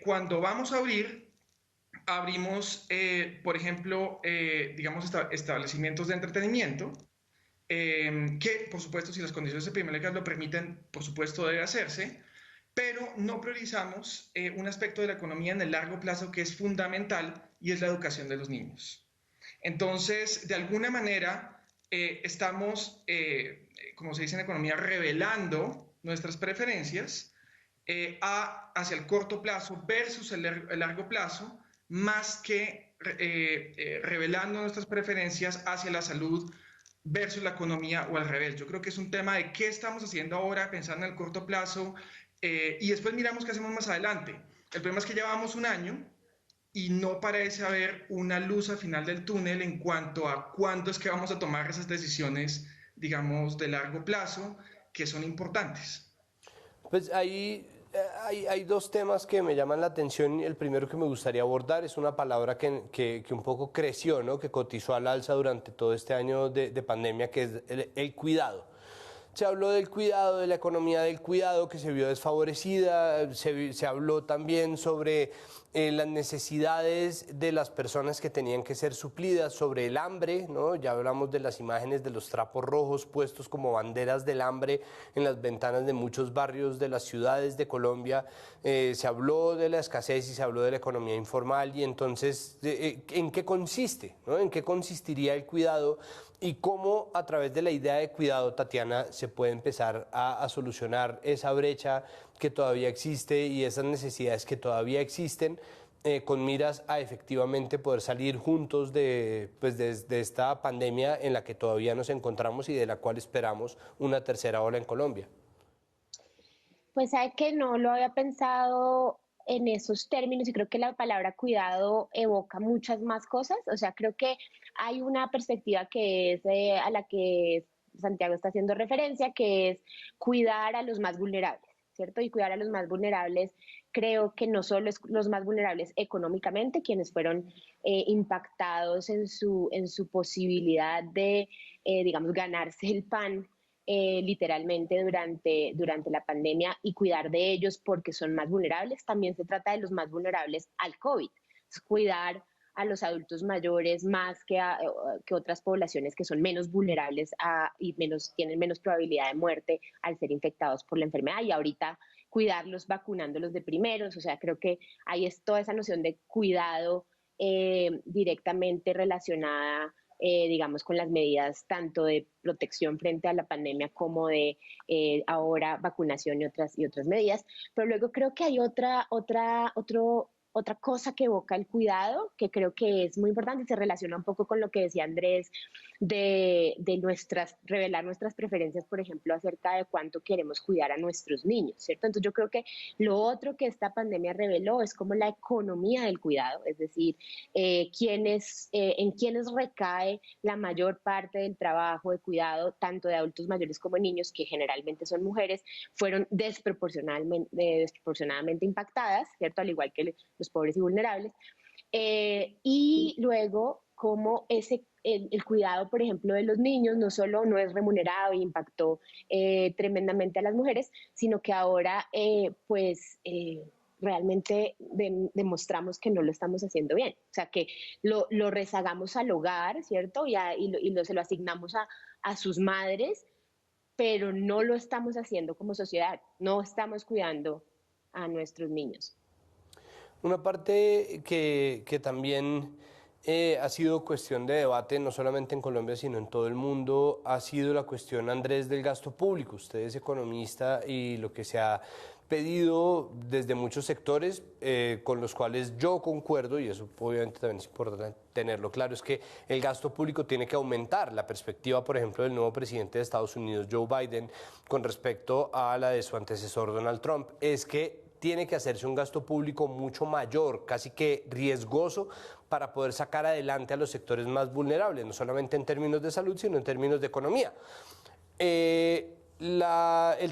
Cuando vamos a abrimos, por ejemplo, digamos, establecimientos de entretenimiento, que por supuesto, si las condiciones epidemiológicas lo permiten, por supuesto debe hacerse, pero no priorizamos un aspecto de la economía en el largo plazo que es fundamental y es la educación de los niños. Entonces, de alguna manera, estamos, como se dice en economía, revelando nuestras preferencias hacia el corto plazo versus el largo plazo, más que revelando nuestras preferencias hacia la salud versus la economía o al revés. Yo creo que es un tema de qué estamos haciendo ahora, pensando en el corto plazo, y después miramos qué hacemos más adelante. El problema es que llevamos un año y no parece haber una luz al final del túnel en cuanto a cuándo es que vamos a tomar esas decisiones, digamos, de largo plazo, que son importantes. Pues ahí hay dos temas que me llaman la atención. El primero que me gustaría abordar es una palabra que un poco creció, ¿no? Que cotizó al alza durante todo este año de pandemia, que es el cuidado. Se habló del cuidado, de la economía del cuidado que se vio desfavorecida, se habló también sobre las necesidades de las personas que tenían que ser suplidas, sobre el hambre, ¿no? Ya hablamos de las imágenes de los trapos rojos puestos como banderas del hambre en las ventanas de muchos barrios de las ciudades de Colombia. Se habló de la escasez y se habló de la economía informal, y entonces, ¿en qué consiste, ¿no? ¿En qué consistiría el cuidado? Y cómo a través de la idea de cuidado, Tatiana, se puede empezar a solucionar esa brecha que todavía existe y esas necesidades que todavía existen, con miras a efectivamente poder salir juntos de esta pandemia en la que todavía nos encontramos y de la cual esperamos una tercera ola en Colombia. Pues sabe que no lo había pensado en esos términos y creo que la palabra cuidado evoca muchas más cosas. O sea, creo que hay una perspectiva que es a la que Santiago está haciendo referencia, que es cuidar a los más vulnerables, ¿cierto? Y cuidar a los más vulnerables, creo que no solo es los más vulnerables económicamente, quienes fueron impactados en su posibilidad de, digamos, ganarse el pan literalmente durante la pandemia y cuidar de ellos porque son más vulnerables. También se trata de los más vulnerables al COVID. Es cuidar a los adultos mayores más que otras poblaciones que son menos vulnerables y tienen menos probabilidad de muerte al ser infectados por la enfermedad. Y ahorita cuidarlos vacunándolos de primeros. O sea, creo que ahí es toda esa noción de cuidado directamente relacionada, digamos, con las medidas tanto de protección frente a la pandemia como de ahora vacunación y otras medidas. Pero luego creo que hay otra cosa que evoca el cuidado, que creo que es muy importante y se relaciona un poco con lo que decía Andrés, de revelar nuestras preferencias, por ejemplo, acerca de cuánto queremos cuidar a nuestros niños, ¿cierto? Entonces yo creo que lo otro que esta pandemia reveló es como la economía del cuidado, es decir, en quienes recae la mayor parte del trabajo de cuidado, tanto de adultos mayores como niños, que generalmente son mujeres, fueron desproporcionadamente impactadas, ¿cierto? Al igual que los pobres y vulnerables. Y luego, como el cuidado, por ejemplo, de los niños no solo no es remunerado e impactó tremendamente a las mujeres, sino que ahora realmente demostramos que no lo estamos haciendo bien. O sea, que lo rezagamos al hogar, ¿cierto? Se lo asignamos a sus madres, pero no lo estamos haciendo como sociedad, no estamos cuidando a nuestros niños. Una parte que también ha sido cuestión de debate, no solamente en Colombia, sino en todo el mundo, ha sido la cuestión, Andrés, del gasto público. Usted es economista y lo que se ha pedido desde muchos sectores, con los cuales yo concuerdo, y eso obviamente también es importante tenerlo claro, es que el gasto público tiene que aumentar. La perspectiva, por ejemplo, del nuevo presidente de Estados Unidos, Joe Biden, con respecto a la de su antecesor, Donald Trump, es que tiene que hacerse un gasto público mucho mayor, casi que riesgoso, para poder sacar adelante a los sectores más vulnerables, no solamente en términos de salud, sino en términos de economía. El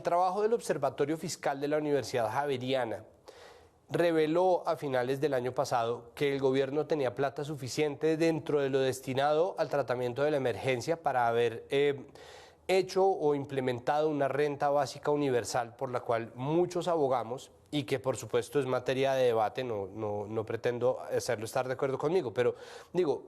trabajo del Observatorio Fiscal de la Universidad Javeriana reveló a finales del año pasado que el gobierno tenía plata suficiente dentro de lo destinado al tratamiento de la emergencia para haber hecho o implementado una renta básica universal por la cual muchos abogamos y que por supuesto es materia de debate, no pretendo hacerlo estar de acuerdo conmigo, pero digo,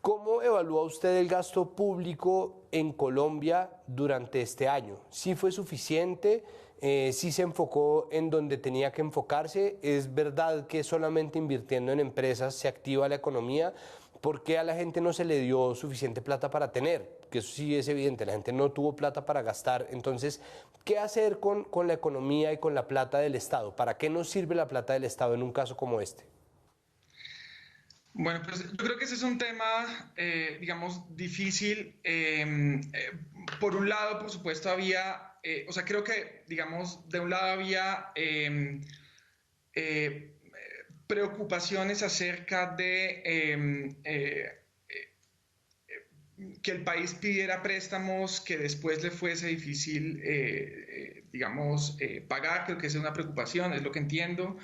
¿cómo evalúa usted el gasto público en Colombia durante este año? ¿Sí fue suficiente? ¿Sí se enfocó en donde tenía que enfocarse? ¿Es verdad que solamente invirtiendo en empresas se activa la economía? ¿Por qué a la gente no se le dio suficiente plata para tener? Que eso sí es evidente, la gente no tuvo plata para gastar. Entonces, ¿qué hacer con la economía y con la plata del Estado? ¿Para qué nos sirve la plata del Estado en un caso como este? Bueno, pues yo creo que ese es un tema, digamos, difícil. Por un lado, por supuesto, había, creo que, digamos, de un lado había preocupaciones acerca de que el país pidiera préstamos que después le fuese difícil, pagar. Creo que esa es una preocupación, es lo que entiendo.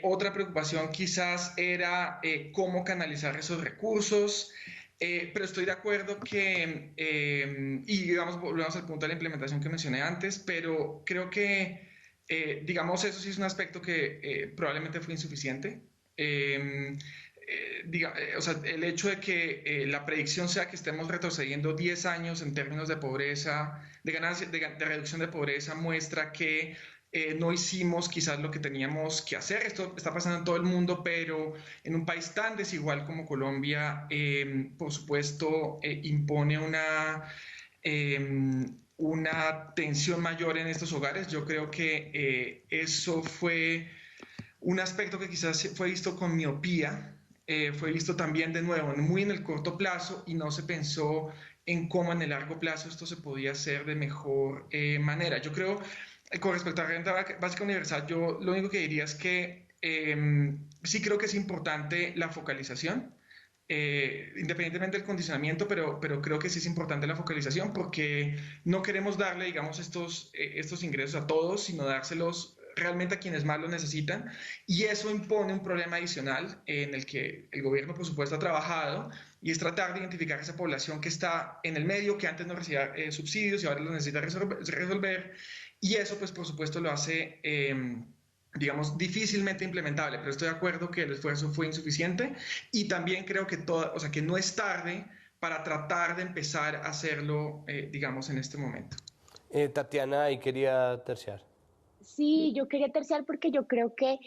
Otra preocupación quizás era cómo canalizar esos recursos, pero estoy de acuerdo que, y digamos, volvemos al punto de la implementación que mencioné antes, pero creo que eso sí es un aspecto que probablemente fue insuficiente. El hecho de que la predicción sea que estemos retrocediendo 10 años en términos de pobreza, de reducción de pobreza, muestra que no hicimos quizás lo que teníamos que hacer. Esto está pasando en todo el mundo, pero en un país tan desigual como Colombia, por supuesto, impone una tensión mayor en estos hogares. Yo creo que eso fue un aspecto que quizás fue visto con miopía, fue visto también de nuevo muy en el corto plazo y no se pensó en cómo en el largo plazo esto se podía hacer de mejor manera. Yo creo, con respecto a la renta básica universal, yo lo único que diría es que sí creo que es importante la focalización, independientemente del condicionamiento, pero creo que sí es importante la focalización porque no queremos darle, digamos, estos ingresos a todos, sino dárselos realmente a quienes más lo necesitan, y eso impone un problema adicional en el que el gobierno, por supuesto, ha trabajado, y es tratar de identificar esa población que está en el medio, que antes no recibía subsidios y ahora lo necesita resolver, y eso, pues, por supuesto, lo hace digamos, difícilmente implementable, pero estoy de acuerdo que el esfuerzo fue insuficiente, y también creo que que no es tarde para tratar de empezar a hacerlo, digamos, en este momento. Tatiana, ahí quería terciar. Sí, yo quería terciar porque yo creo que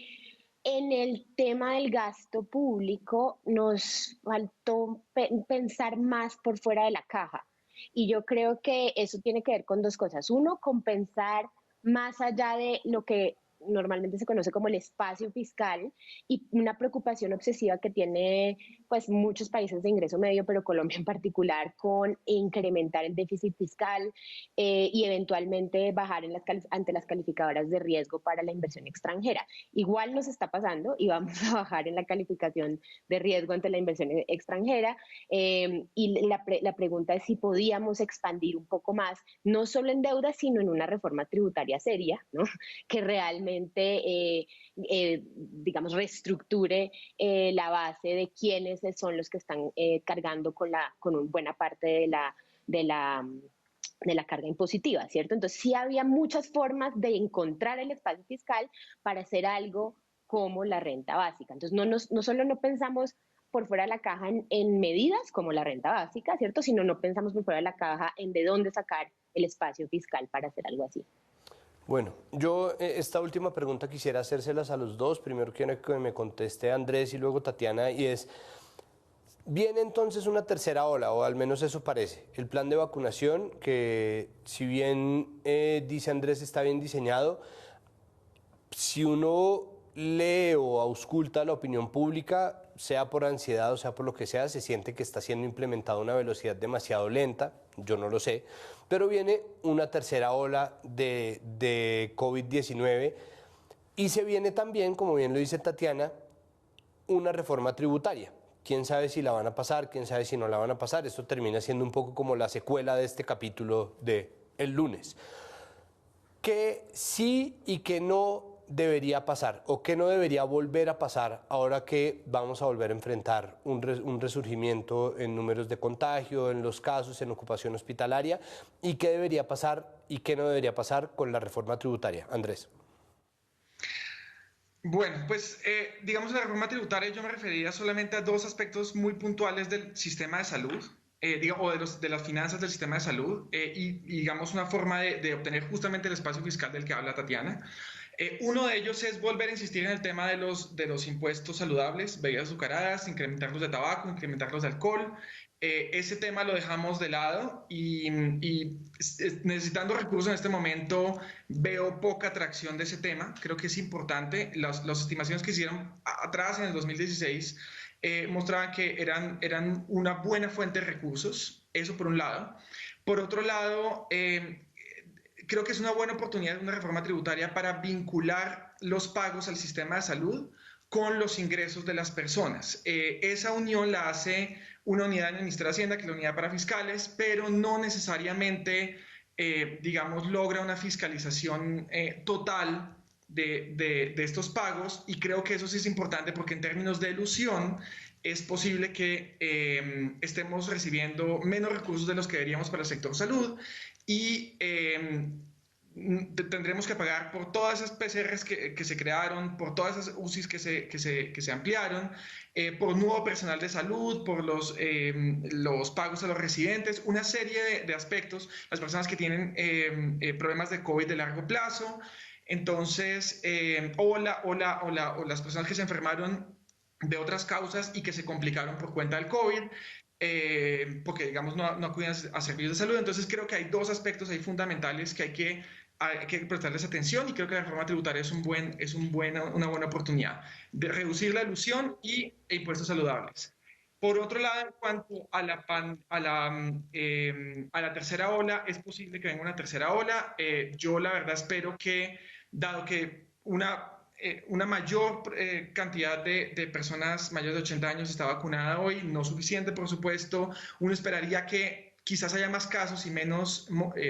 en el tema del gasto público nos faltó pensar más por fuera de la caja. Y yo creo que eso tiene que ver con dos cosas. Uno, con pensar más allá de lo que normalmente se conoce como el espacio fiscal, y una preocupación obsesiva que tiene pues muchos países de ingreso medio, pero Colombia en particular, con incrementar el déficit fiscal y eventualmente bajar ante las calificadoras de riesgo para la inversión extranjera. Igual nos está pasando y vamos a bajar en la calificación de riesgo ante la inversión extranjera, y la pregunta es si podíamos expandir un poco más, no solo en deuda, sino en una reforma tributaria seria, ¿no? Que realmente digamos, reestructure la base de quiénes son los que están cargando con una buena parte de la carga impositiva, ¿cierto? Entonces sí había muchas formas de encontrar el espacio fiscal para hacer algo como la renta básica. Entonces no solo no pensamos por fuera de la caja en medidas como la renta básica, ¿cierto? Sino no pensamos por fuera de la caja en de dónde sacar el espacio fiscal para hacer algo así. Bueno, yo esta última pregunta quisiera hacérselas a los dos. Primero quiero que me conteste Andrés y luego Tatiana, y es, ¿viene entonces una tercera ola, o al menos eso parece? El plan de vacunación, que si bien dice Andrés está bien diseñado, si uno lee o ausculta la opinión pública, sea por ansiedad o sea por lo que sea, se siente que está siendo implementado a una velocidad demasiado lenta, yo no lo sé, pero viene una tercera ola de COVID-19 y se viene también, como bien lo dice Tatiana, una reforma tributaria. Quién sabe si la van a pasar, quién sabe si no la van a pasar. Esto termina siendo un poco como la secuela de este capítulo de el lunes. ¿Qué sí y qué no debería pasar o qué no debería volver a pasar ahora que vamos a volver a enfrentar un resurgimiento en números de contagio, en los casos, en ocupación hospitalaria? ¿Y qué debería pasar y qué no debería pasar con la reforma tributaria? Andrés. Bueno, pues digamos, la reforma tributaria yo me referiría solamente a dos aspectos muy puntuales del sistema de salud, o de las finanzas del sistema de salud, y digamos una forma de obtener justamente el espacio fiscal del que habla Tatiana. Uno de ellos es volver a insistir en el tema de los impuestos saludables, bebidas azucaradas, incrementarlos de tabaco, incrementarlos de alcohol. Ese tema lo dejamos de lado y necesitando recursos en este momento veo poca atracción de ese tema. Creo que es importante. Las estimaciones que hicieron atrás en el 2016 mostraban que eran una buena fuente de recursos, eso por un lado. Por otro lado, creo que es una buena oportunidad, una reforma tributaria para vincular los pagos al sistema de salud con los ingresos de las personas. Esa unión la hace una unidad en el Ministerio de Hacienda, que es la unidad para fiscales, pero no necesariamente, digamos, logra una fiscalización total de estos pagos, y creo que eso sí es importante porque en términos de elusión es posible que estemos recibiendo menos recursos de los que deberíamos para el sector salud, y tendremos que pagar por todas esas PCRs que se crearon, por todas esas UCIs que se ampliaron, por nuevo personal de salud, por los pagos a los residentes, una serie de aspectos, las personas que tienen problemas de COVID de largo plazo, entonces, o las personas que se enfermaron de otras causas y que se complicaron por cuenta del COVID, porque, digamos, no acuden a servicios de salud. Entonces, creo que hay dos aspectos ahí fundamentales que hay que prestarles atención, y creo que la reforma tributaria es una buena oportunidad de reducir la elusión y impuestos saludables. Por otro lado, en cuanto a la tercera ola, es posible que venga una tercera ola. Yo la verdad espero que, dado que una mayor cantidad de personas mayores de 80 años está vacunada hoy, no suficiente por supuesto, uno esperaría que quizás haya más casos y menos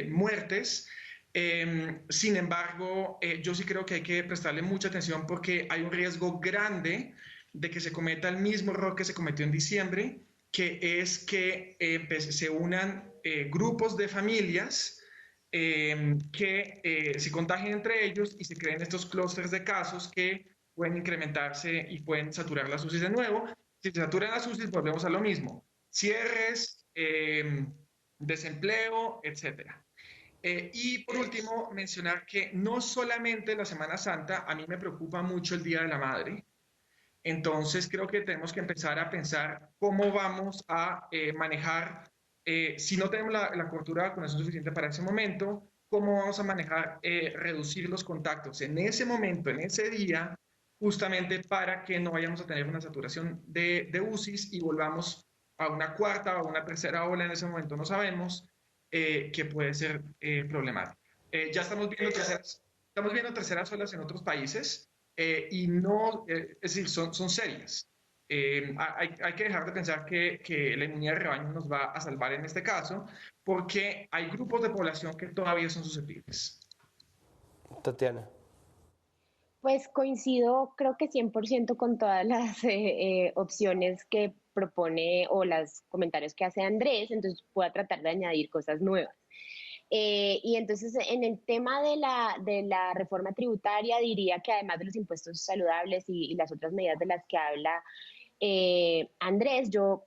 muertes, Sin embargo, yo sí creo que hay que prestarle mucha atención porque hay un riesgo grande de que se cometa el mismo error que se cometió en diciembre, que es que se unan grupos de familias que se contagien entre ellos y se creen estos clústeres de casos que pueden incrementarse y pueden saturar las UCIs de nuevo. Si se saturan las UCIs, volvemos a lo mismo. Cierres, desempleo, etcétera. Y por último, mencionar que no solamente la Semana Santa, a mí me preocupa mucho el Día de la Madre. Entonces creo que tenemos que empezar a pensar cómo vamos a manejar, si no tenemos la cobertura de vacunación suficiente para ese momento, cómo vamos a manejar, reducir los contactos en ese momento, en ese día, justamente para que no vayamos a tener una saturación de UCIs y volvamos a una cuarta o una tercera ola en ese momento, no sabemos, que puede ser problemático. Ya estamos viendo terceras olas en otros países y no, es decir, son serias. Hay que dejar de pensar que la inmunidad de rebaño nos va a salvar en este caso, porque hay grupos de población que todavía son susceptibles. Tatiana. Pues coincido, creo que 100% con todas las opciones que propone o los comentarios que hace Andrés, entonces voy a tratar de añadir cosas nuevas. Y entonces, en el tema de la reforma tributaria, diría que además de los impuestos saludables y las otras medidas de las que habla Andrés, yo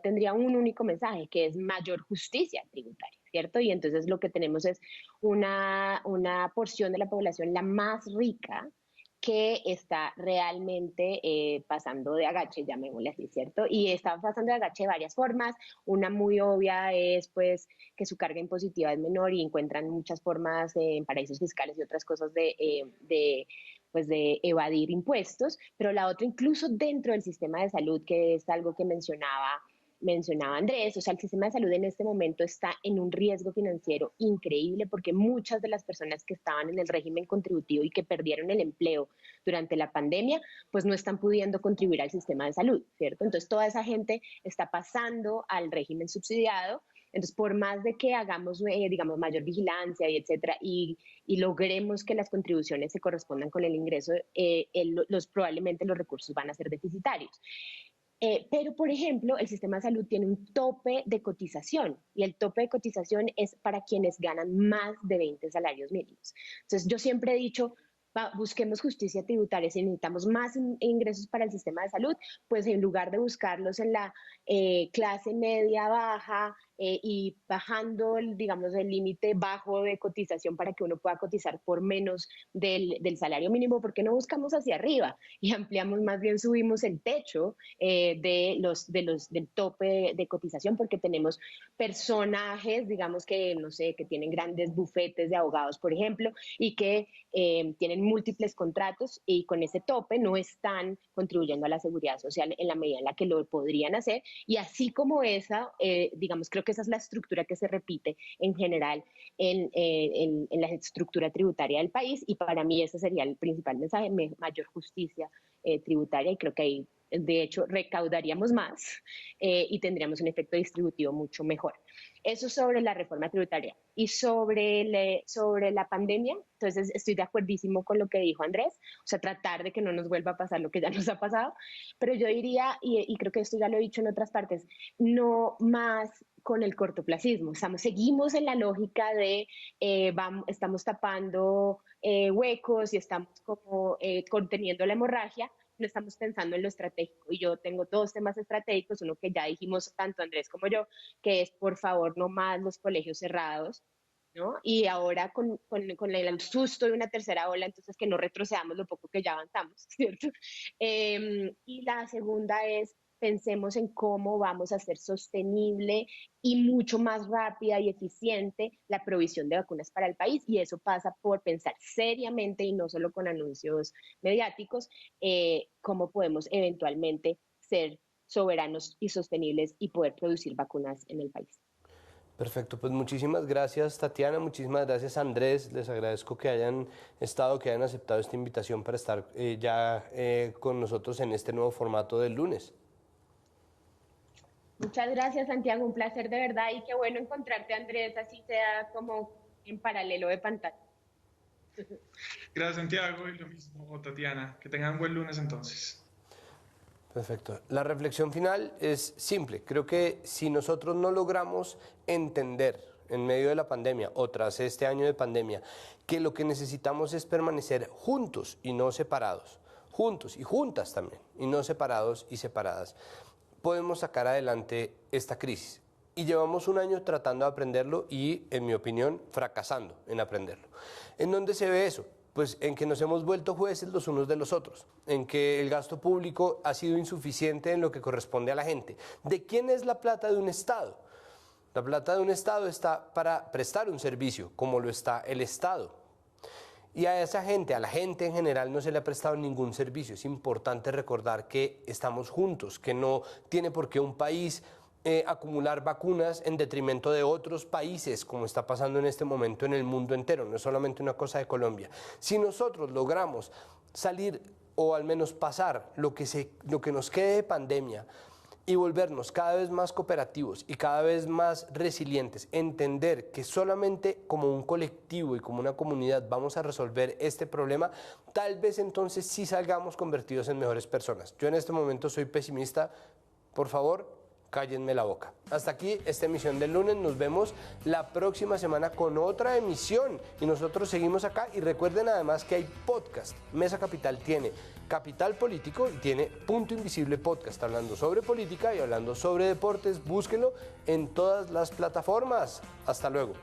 tendría un único mensaje, que es mayor justicia tributaria, ¿cierto? Y entonces lo que tenemos es una porción de la población, la más rica, que está realmente pasando de agache, llamémosle así, ¿cierto? Y está pasando de agache de varias formas. Una muy obvia es, pues, que su carga impositiva es menor y encuentran muchas formas en paraísos fiscales y otras cosas de evadir impuestos. Pero la otra, incluso dentro del sistema de salud, que es algo que mencionaba Andrés, o sea, el sistema de salud en este momento está en un riesgo financiero increíble porque muchas de las personas que estaban en el régimen contributivo y que perdieron el empleo durante la pandemia, pues no están pudiendo contribuir al sistema de salud, ¿cierto? Entonces, toda esa gente está pasando al régimen subsidiado. Entonces, por más de que hagamos, digamos, mayor vigilancia y etcétera, y logremos que las contribuciones se correspondan con el ingreso, probablemente los recursos van a ser deficitarios. Pero, por ejemplo, el sistema de salud tiene un tope de cotización y el tope de cotización es para quienes ganan más de 20 salarios mínimos. Entonces, yo siempre he dicho, busquemos justicia tributaria. Si necesitamos más ingresos para el sistema de salud, pues en lugar de buscarlos en la clase media baja y bajando, digamos, el límite bajo de cotización para que uno pueda cotizar por menos del salario mínimo, ¿por qué no buscamos hacia arriba y ampliamos, más bien subimos el techo del tope de cotización? Porque tenemos personajes, digamos, que, no sé, que tienen grandes bufetes de abogados, por ejemplo, y que tienen múltiples contratos y con ese tope no están contribuyendo a la seguridad social en la medida en la que lo podrían hacer. Y así como esa, digamos, creo que esa es la estructura que se repite en general en la estructura tributaria del país, y para mí ese sería el principal mensaje: mayor justicia tributaria, y creo que ahí, de hecho, recaudaríamos más y tendríamos un efecto distributivo mucho mejor. Eso sobre la reforma tributaria. Y sobre la pandemia, entonces estoy de acuerdísimo con lo que dijo Andrés, o sea, tratar de que no nos vuelva a pasar lo que ya nos ha pasado, pero yo diría, y creo que esto ya lo he dicho en otras partes, no más con el cortoplacismo. Seguimos en la lógica de estamos tapando huecos y estamos como conteniendo la hemorragia. No estamos pensando en lo estratégico. Y yo tengo dos temas estratégicos, uno que ya dijimos tanto Andrés como yo, que es, por favor, no más los colegios cerrados, ¿no? Y ahora con el susto de una tercera ola, entonces que no retrocedamos lo poco que ya avanzamos, ¿cierto? Y la segunda es, pensemos en cómo vamos a hacer sostenible y mucho más rápida y eficiente la provisión de vacunas para el país, y eso pasa por pensar seriamente y no solo con anuncios mediáticos, cómo podemos eventualmente ser soberanos y sostenibles y poder producir vacunas en el país. Perfecto, pues muchísimas gracias, Tatiana, muchísimas gracias, Andrés. Les agradezco que hayan aceptado esta invitación para estar con nosotros en este nuevo formato del lunes. Muchas gracias, Santiago, un placer de verdad, y qué bueno encontrarte, Andrés, así sea como en paralelo de pantalla. Gracias, Santiago, y lo mismo, Tatiana. Que tengan buen lunes entonces. Perfecto. La reflexión final es simple. Creo que si nosotros no logramos entender en medio de la pandemia o tras este año de pandemia que lo que necesitamos es permanecer juntos y no separados, juntos y juntas también, y no separados y separadas, podemos sacar adelante esta crisis. Y llevamos un año tratando de aprenderlo y, en mi opinión, fracasando en aprenderlo. ¿En dónde se ve eso? Pues en que nos hemos vuelto jueces los unos de los otros, en que el gasto público ha sido insuficiente en lo que corresponde a la gente. ¿De quién es la plata de un Estado? La plata de un Estado está para prestar un servicio, como lo está el Estado. Y a esa gente, a la gente en general, no se le ha prestado ningún servicio. Es importante recordar que estamos juntos, que no tiene por qué un país acumular vacunas en detrimento de otros países, como está pasando en este momento en el mundo entero. No es solamente una cosa de Colombia. Si nosotros logramos salir o al menos pasar lo que nos quede de pandemia y volvernos cada vez más cooperativos y cada vez más resilientes, entender que solamente como un colectivo y como una comunidad vamos a resolver este problema, tal vez entonces sí salgamos convertidos en mejores personas. Yo en este momento soy pesimista. Por favor, cállenme la boca. Hasta aquí esta emisión del lunes. Nos vemos la próxima semana con otra emisión y nosotros seguimos acá. Y recuerden además que hay podcast. Mesa Capital tiene Capital Político y tiene Punto Invisible Podcast, hablando sobre política y hablando sobre deportes. Búsquenlo en todas las plataformas. Hasta luego.